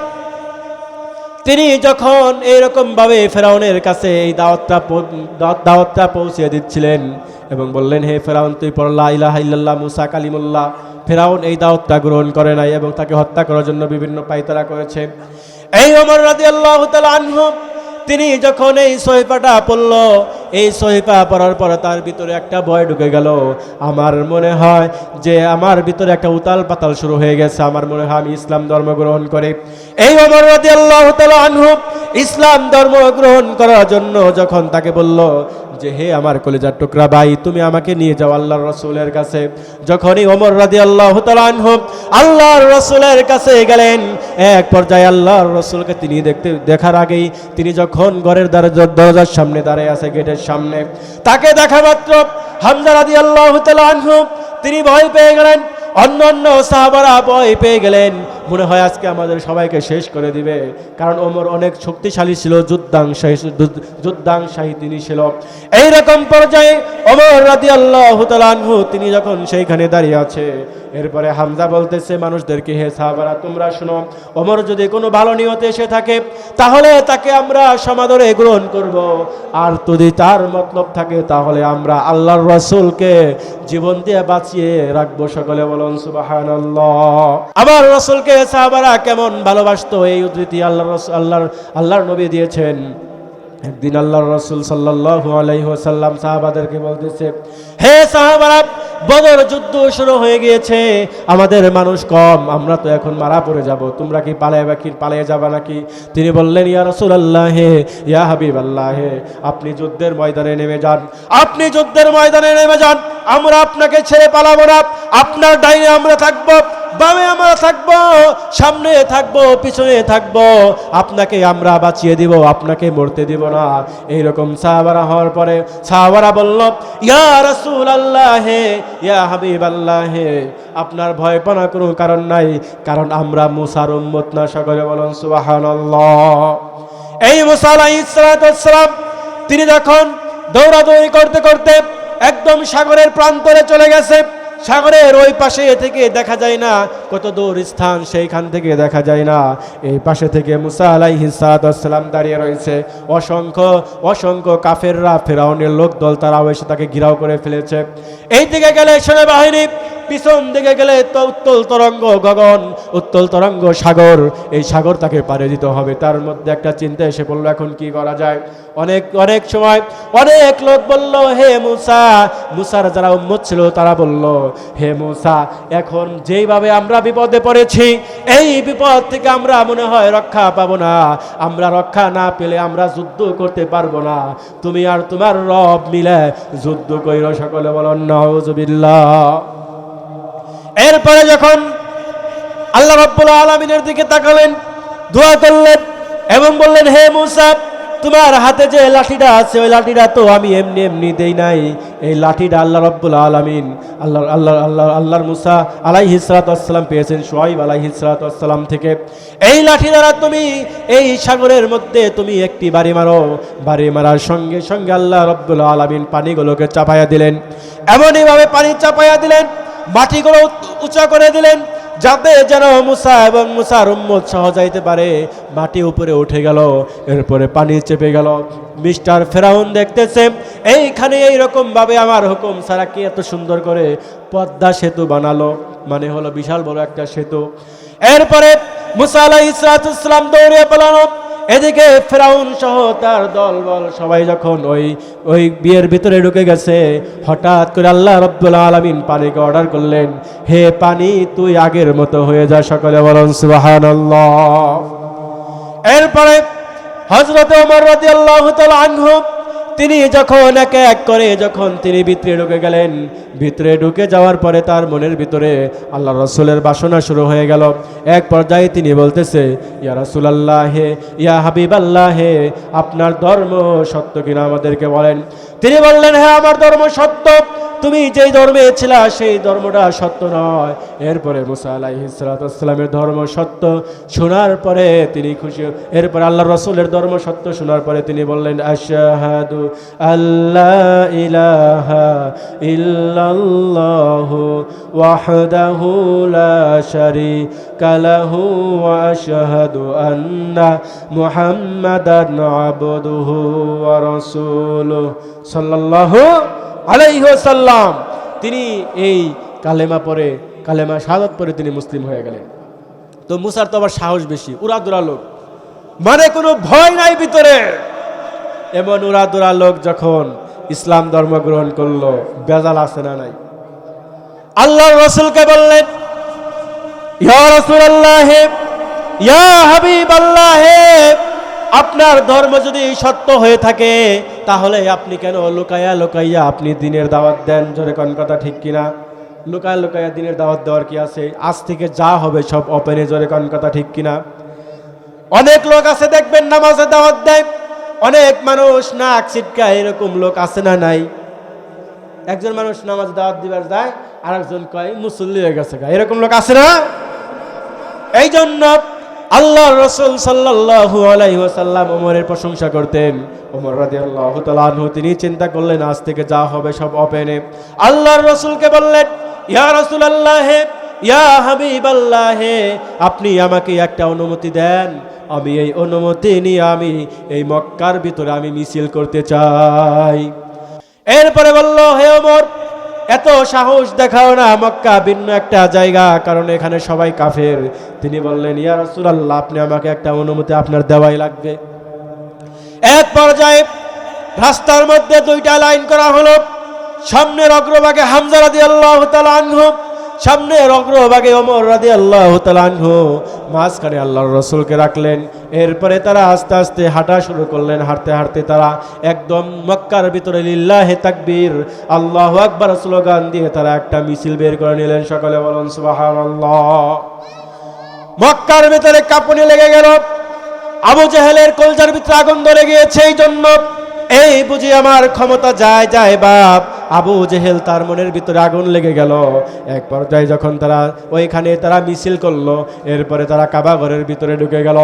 তিনি যখন এইরকম ভাবে ফেরাউনের কাছে এই দাওয়াতটা পৌঁছে দিচ্ছিলেন এবং বললেন, হে ফেরাউন, তুই পড় লা ইলাহা ইল্লাল্লাহ মুসা কালিমুল্লাহ। ফেরাউন এই দাওয়াতটা গ্রহণ করে নাই এবং তাকে হত্যা করার জন্য বিভিন্ন পায়তারা করেছে। এই ওমর রাদিয়াল্লাহু তাআলা আনহু তিনি যখন এই সহিফাটা পড়ল, এই সহিফা পড়ার পরে তার ভিতরে একটা ভয় ঢুকে গেল। আমার মনে হয় যে আমার ভিতরে একটা উতাল পাতাল শুরু হয়ে গেছে, আমার মনে হয় আমি ইসলাম ধর্ম গ্রহণ করি। এই ওমর রাদিয়াল্লাহু তাআলা আনহু ইসলাম ধর্ম গ্রহণ করার জন্য যখন তাকে বলল যে, হে আমার কলিজার টুকরা ভাই, তুমি আমাকে নিয়ে যাও আল্লাহর রাসূলের কাছে। যখনই ওমর রাদিয়াল্লাহু তাআলা আনহু আল্লাহর রাসূলের কাছে গেলেন, এক পর্যায়ে আল্লাহর রাসূলকে তিনি দেখার আগেই তিনি যখন ঘরের দরজার সামনে দাঁড়িয়ে আছে, গেটের সামনে, তাকে দেখা মাত্র হামজা রাদিয়াল্লাহু তাআলা আনহু তিনি ভয় পেয়ে গেলেন। অন্যান্য সাহাবারা ভয় পেয়ে গেলেন, মনে হয় আজকে আমাদের সবাইকে শেষ করে দিবে। কারণ ওমর অনেক শক্তিশালী ছিল, যুদ্ধাংশাহী তিনি ছিল। এইরকম পর্যায়ে ওমর রাদিয়াল্লাহু তাআলা আনহু তিনি যখন সেইখানে দাঁড়িয়ে আছে, এরপরে হামজা বলতেছে মানুষদেরকে, হে সাহাবারা তোমরা শুনো, ওমর যদি কোনো ভালো নিয়তে এসে থাকে তাহলে তাকে আমরা সমাদরে গ্রহণ করব, আর যদি তার মতলব থাকে তাহলে আমরা আল্লাহর রাসূলকে জীবন দিয়ে বাঁচিয়ে রাখবো। সকলে বলুন সুবহানাল্লাহ। আমার রাসূলকে সাহাবারা কেমন ভালোবাসতো এই উদ্ধৃতি আল্লাহর নবী দিয়েছেন। একদিন আল্লাহর রাসূল সাল্লাল্লাহু আলাইহি ওয়াসাল্লাম সাহাবাদেরকে বলতেছে, হে সাহাবারা, বদর যুদ্ধ শুরু হয়ে গিয়েছে, আমাদের মানুষ কম, আমরা তো এখন মারা পড়ে যাব, তোমরা কি পালিয়ে যাবা নাকি? তিনি বললেন, ইয়া রাসূলুল্লাহ হে, ইয়া হাবিবাল্লাহ হে, আপনি যুদ্ধের ময়দানে নেমে যান, আপনি যুদ্ধের ময়দানে নেমে যান, আমরা আপনাকে ছেড়ে পালাবো না। আপনার ডাইনে আমরা থাকবো, বামে আমরা থাকবো, সামনে থাকবো, পিছনে থাকবো, আপনাকে আমরা বাঁচিয়ে দিব, আপনাকে মরতে দিব না। এইরকম সাহাবারা হওয়ার পরে সাহাবারা বলল, ইয়া রাসূলুল্লাহ হে, ইয়া হাবিবাল্লাহ হে, আপনার ভয় পাওয়ার কোনো কারণ নাই, কারণ আমরা মুসার উম্মত না। সকলে বলুন সুবহানাল্লাহ। এই মুসা আলাইহিস সালাম তিনি যখন দৌড়াদৌড়ি করতে করতে একদম সাগরের প্রান্তরে চলে গেছে, সাগরের ওই পাশে থেকে দেখা যায় না কত দূর স্থান, সেইখান থেকে দেখা যায় না। এই পাশে থেকে মুসা আলাইহিস সালাম দাঁড়িয়ে রয়েছে, অসংখ্য অসংখ্য কাফেররা, ফেরাউনের লোকদল, তারাও এসে তাকে ঘিরাও করে ফেলেছে। এই দিকে গেলে সেনাবাহিনী, পিছন দিকে গেলে তো উত্তল তরঙ্গ গগন, উত্তল তরঙ্গ সাগর, এই সাগর তাকে পাড়ি দিতে হবে। তার মধ্যে একটা চিন্তা এসে পড়লো, এখন কি করা যায়? অনেক সময় অনেক লোক বলল, হে মুসা, মুসার যারা উম্মত ছিল তারা বলল, হে মুসা, এখন যেইভাবে আমরা বিপদে পড়েছি, এই বিপদ থেকে আমরা মনে হয় রক্ষা পাবো না, আমরা রক্ষা না পেলে আমরা যুদ্ধ করতে পারবো না, তুমি আর তোমার রব মিলে যুদ্ধ কইরো। সকলে বলেন নাউজুবিল্লাহ। এরপরে যখন আল্লাহ রাব্বুল আলামিনের দিকে তাকালেন, দোয়া করলেন এবং বললেন, হে মুসা, তোমার হাতে যে লাঠিটা আছে, ওই লাঠিটা তো আমি এমনি এমনি দেই নাই, এই লাঠিটা আল্লাহ রাব্বুল আলামিন আল্লাহর মুসা আলাইহিস সালাম পেয়েছেন শুআইব আলাইহিস সালাম থেকে। এই লাঠি দ্বারা তুমি এই সাগরের মধ্যে তুমি একটি বাড়ি মারো, বাড়ি মারার সঙ্গে সঙ্গে আল্লাহ রাব্বুল আলামিন পানিগুলোকে চাপাইয়া দিলেন, এমনইভাবে পানি চাপাইয়া দিলেন, মাটিগুলো উঁচা করে দিলেন, যাতে যেন মুসা এবং মুসার উম্মত সহ যাইতে পারে। মাটি উপরে উঠে গেল, এরপরে পানি চেপে গেল। মিস্টার ফেরাউন দেখতেছে, এইখানে এইরকম ভাবে আমার হুকুম ছাড়া কি এত সুন্দর করে পদ্মা সেতু বানালো, মানে হলো বিশাল বড় একটা সেতু। এরপরে মুসা আলাইহিস সালাম দৌড়ে পালানো, এদিকে ফেরাউন সহ তার দলবল সবাই যখন ওই বিয়ের ভিতরে ঢুকে গেছে, হঠাৎ করে আল্লাহ রাব্বুল আলামিন পানিকে অর্ডার করলেন, হে পানি, তুই আগের মতো হয়ে যা। সকলে বলেন সুবহানাল্লাহ। এরপরে হযরত ওমর রাদিয়াল্লাহু তাআলা আনহু তিনি যখন এক এক করে যখন তিনি ভিতরে ঢুকে গেলেন, ভিতরে ঢুকে যাওয়ার পরে তার মনের ভিতরে আল্লাহ রাসূলের বাসনা শুরু হয়ে গেল। এক পর্যায়ে তিনি বলতেছে, ইয়া রাসূলুল্লাহ হে, ইয়া হাবিবাল্লাহ হে, আপনার ধর্ম সত্য কিনা আমাদেরকে বলেন। তিনি বললেন, হ্যাঁ, আমার ধর্ম সত্য, তুমি যেই ধর্মে ছিলা সেই ধর্মটা সত্য নয়। এরপরে মুসা আলাইহিস সালামের ধর্ম সত্য শোনার পরে তিনি খুশি। এরপর আল্লাহ রাসূলের ধর্ম সত্য শোনার পরে তিনি বললেন, আশহাদু আল্লা ইলাহা ইল্লাল্লাহু ওয়াহদাহু লা শারীকা লাহু ওয়া আশহাদু আন্না মুহাম্মাদান আবদুহু ওয়া রাসূলুহু সাল্লাল্লাহু আলাইহি ওয়াসাল্লাম। তিনি এই কালেমা শাহাদাত পরে তিনি মুসলিম হয়ে গেলেন। তো মুসার তো আবার সাহস বেশি, উড়াদুরা লোক, মানে কোনো ভয় নাই ভিতরে। এমন উড়াদুরা লোক যখন ইসলাম ধর্ম গ্রহণ করলো, বেজাল আছে না নাই? আল্লাহর রাসূলকে বললেন, ইয়া রাসূলুল্লাহ, ইয়া হাবিবাল্লাহ, আপনার ধর্ম যদি সত্য হয়ে থাকে তাহলে আপনি কেন লুকাইয়া আপনি দ্বীনের দাওয়াত দেন? জোরে কোন কথা ঠিক কিনা? লুকাইয়া দ্বীনের দাওয়াত দেওয়ার কি আছে? আজ থেকে যা হবে সব ওপেনে। জোরে কোন কথা ঠিক কিনা? অনেক লোক আছে দেখবেন নামাজে দাওয়াত দেয়, অনেক মানুষ নাক ছিটকায়, এরকম লোক আছে না নাই? একজন মানুষ নামাজে দাওয়াত দিবার যায়, আর একজন কয় মুসল্লি হয়ে গেছে, এরকম লোক আছে না? এই জন্য আল্লাহর রাসূল সাল্লাল্লাহু আলাইহি ওয়াসাল্লাম ওমরের প্রশংসা করতেন। ওমর রাদিয়াল্লাহু তাআলা আনহু তিনি চিন্তা করলেন, আজ থেকে যা হবে সব ওপেনে। আল্লাহর রাসূলকে বললেন, ইয়া রাসূলুল্লাহ, ইয়া হাবিবাল্লাহ, আপনি আমাকে একটা অনুমতি দেন, আমি এই অনুমতি নিয়ে আমি এই মক্কার ভিতরে আমি মিছিল করতে চাই। এরপরে বলল, হে ওমর, এত সাহস দেখাও না, মক্কা ভিন্ন একটা জায়গা, কারণ এখানে সবাই কাফের। তিনি বললেন, ইয়া রাসূলুল্লাহ, আপনি আমাকে একটা অনুমতি আপনার দেওয়াই লাগবে। এক পর্যায়ে রাস্তার মধ্যে দুইটা লাইন করা হলো, সামনের অগ্রভাগে হামজা রাদিয়াল্লাহু তাআলা আনহু, সামনের অগ্রভাগে ওমর রাদিয়াল্লাহু তাআলা আনহু, মাঝখানে আল্লাহর রাসূলকে রাখলেন। এরপরে তারা আস্তে আস্তে হাঁটা শুরু করলেন। হাঁটতে হাঁটতে তারা একদম মক্কার ভিতরে লিল্লাহে তাকবীর, আল্লাহু আকবার স্লোগান দিয়ে তারা একটা মিছিল বের করে নিলেন। সকলে বলুন সুবহানাল্লাহ। মক্কার ভিতরে কাঁপুনি লেগে গেল। আবু জেহেলের কলজার ভিতরে আগুন ধরে গিয়েছে। এই জন্য এই বুঝি আমার ক্ষমতা যায় যায় বাপ। আবু জেহেল তার মনের ভিতরে আগুন লেগে গেল। এক পর্যায়ে যখন তারা ওইখানে তারা মিছিল করলো, এরপরে তারা কাবা ঘরের ভিতরে ঢুকে গেল।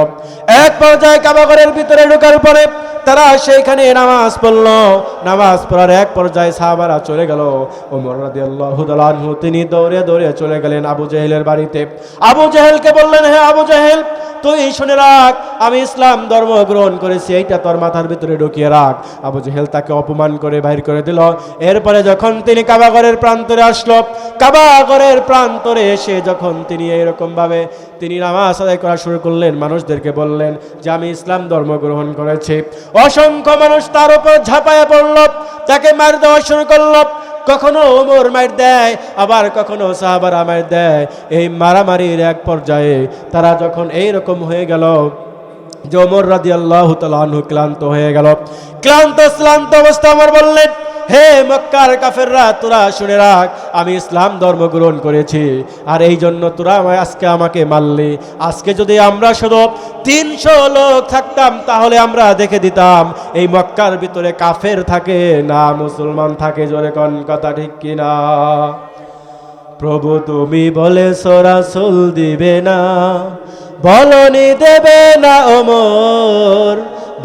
এক পর্যায়ে কাবা ঘরের ভিতরে ঢোকার পরে তারা সেইখানে নামাজ পড়লো। নামাজ পড়ার এক পর্যায়ে সাহাবারা চলে গেল। ওমর রাদিয়াল্লাহু তাআলা আনহু তিনি দৌড়ে দৌড়ে চলে গেলেন আবু জেহেলের বাড়িতে। আবু জেহেলকে বললেন, হে আবু জেহেল, তুই শুনে রাখ, আমি ইসলাম ধর্ম গ্রহণ করেছি, এইটা তোর মাথার ভিতরে ঢুকিয়ে রাখ। আবু জেহেল তাকে অপমান করে বাইর করে দিল। এরপরে যখন তিনি কাবাগরের প্রান্তরে আসলো, কাবাগরের প্রান্তরে এসে যখন তিনি এইরকম ভাবে তিনি নামাজ আদায় করা শুরু করলেন, মানুষদেরকে বললেন যে আমি ইসলাম ধর্ম গ্রহণ করেছি। অসংখ্য মানুষ তার উপর ঝাঁপায়া পড়ল, তাকে মার দেওয়া শুরু করলো। কখনো ওমর মার দেয়, আবার কখনো সাহাবারা মার দেয়। এই মারামারির এক পর্যায়ে তারা যখন এইরকম হয়ে গেল যে ওমর রাদিয়াল্লাহু তাআলা আনহু ক্লান্ত হয়ে গেল। ক্লান্ত অবস্থা ওমর বললেন, হে মক্কার কাফেররা, তোরা শুনে রাখ, আমি ইসলাম ধর্ম গ্রহণ করেছি, আর এই জন্য তোরা আজকে আমাকে মারলি। আজকে যদি আমরা শুধু 300 লোক থাকতাম তাহলে আমরা দেখে দিতাম এই মক্কার ভিতরে কাফের থাকে না মুসলমান থাকে। জোরে কোন কথা ঠিক কিনা? প্রভু তুমি বলেছো রাসূল দিবে না, বলনি দেবে না ওমর,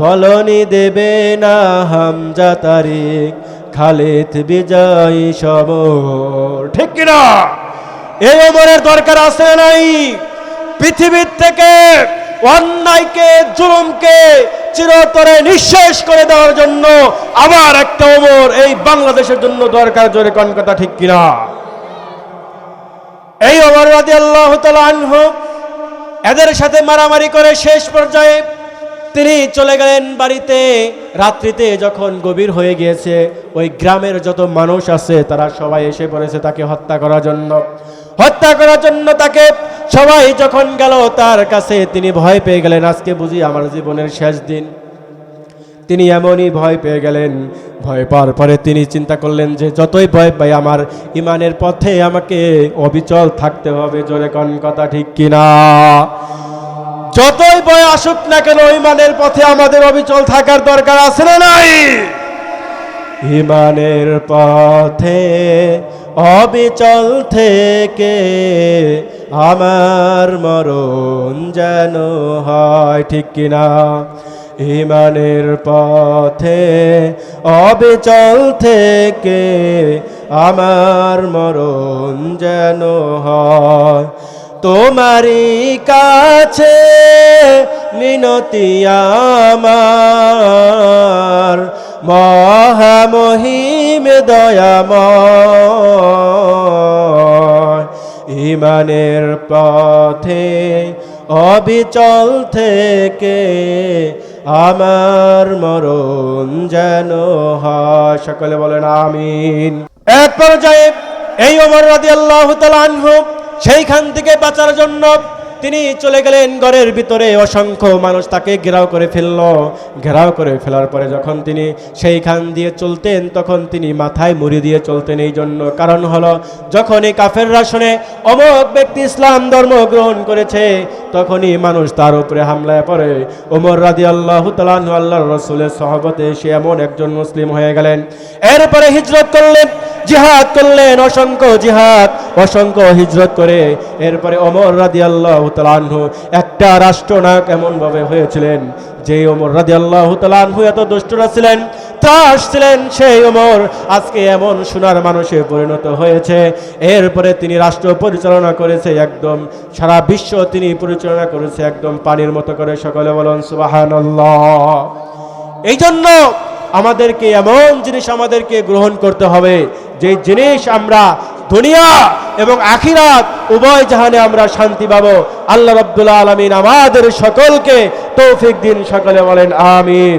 বলনি দেবে না হামজা তারিক, খালিদ বিজয়ী সমর। ঠিক কিনা? এই ওমরের দরকার আছে নাই? পৃথিবীর থেকে অন্যায়কে জুলুমকে চিরতরে নিঃশেষ করে দেওয়ার জন্য আবার একটা ওমর এই বাংলাদেশের জন্য দরকার। জোরে কোন কথা ঠিক কিনা? এই ওমর রাদিয়াল্লাহু তাআলা আনহু এদের সাথে মারামারি করে শেষ পর্যায়ে তিনি চলে গেলেন বাড়িতে। রাত্রিতে যখন গভীর হয়ে গিয়েছে, ওই গ্রামের যত মানুষ আছে তারা সবাই এসে পড়েছে তাকে হত্যা করার জন্য তাকে সবাই যখন গেল তার কাছে, তিনি ভয় পেয়ে গেলেন, আজকে বুঝি আমার জীবনের শেষ দিন। তিনি এমনই ভয় পেয়ে গেলেন। ভয় পাওয়ার পরে তিনি চিন্তা করলেন যে যতই ভয় পাই আমার ইমানের পথে আমাকে অবিচল থাকতে হবে। জোরে কোন কথা ঠিক কিনা? যতই ভয় আসুক না কেন ইমানের পথে আমাদের অবিচল থাকার দরকার আছে না নাই? ইমানের পথে অবিচল থেকে আমার মরণ যেন হয়। ঠিক কিনা? ইমানের পথে অবিচল থেকে আমার মরণ যেন হয়। তোমারই কাছে মিনতি আমার, মহামহিম দয়াময়। ইমানের পথে অবিচল থেকে আমার মরণ যেন হয়। সকলে বলেন আমিন। এক পর্যায়ে এই ওমর রাদিয়াল্লাহু তাআলা আনহু সেইখান থেকে বাঁচার জন্য তিনি চলে গেলেন ঘরের ভিতরে। অসংখ্য মানুষ তাকে ঘেরাও করে ফেলল। ঘেরাও করে ফেলার পরে যখন তিনি সেইখান দিয়ে চলতেন তখন তিনি মাথায় মুড়ি দিয়ে চলতেন। এই জন্য কারণ হলো যখনই কাফেররা শুনে অমুক ব্যক্তি ইসলাম ধর্ম গ্রহণ করেছে তখনই মানুষ তার উপরে হামলায় পড়ে। ওমর রাদিয়াল্লাহু তাআলা আনহু আল্লাহর রাসূলের সহবতে সে এমন একজন মুসলিম হয়ে গেলেন। এরপরে হিজরত করলেন, জিহাদ করলেন, অসংখ্য হিজরত করে এরপরে ওমর রাদিয়াল্লাহু তাআলা আনহু একটা রাষ্ট্রনায়ক এমন ভাবে হয়েছিলেন যে ওমর রাদিয়াল্লাহু তাআলা আনহু এত দুষ্টরা ছিলেন, ত্রাস ছিলেন, সেই ওমর আজকে এমন সোনার মানুষে পরিণত হয়েছে। এরপরে তিনি রাষ্ট্র পরিচালনা করেছে, একদম সারা বিশ্ব তিনি পরিচালনা করেছে একদম পানির মতো করে। সকলে বলুন সুবহানাল্লাহ। এই জন্য আমাদেরকে এমন জিনিস আমাদেরকে গ্রহণ করতে হবে যে জিনিস আমরা দুনিয়া এবং আখিরাত উভয় জাহানে আমরা শান্তি পাবো। আল্লাহ রাব্বুল আলামিন আমাদের সকলকে তৌফিক দিন। সকলে বলেন আমিন।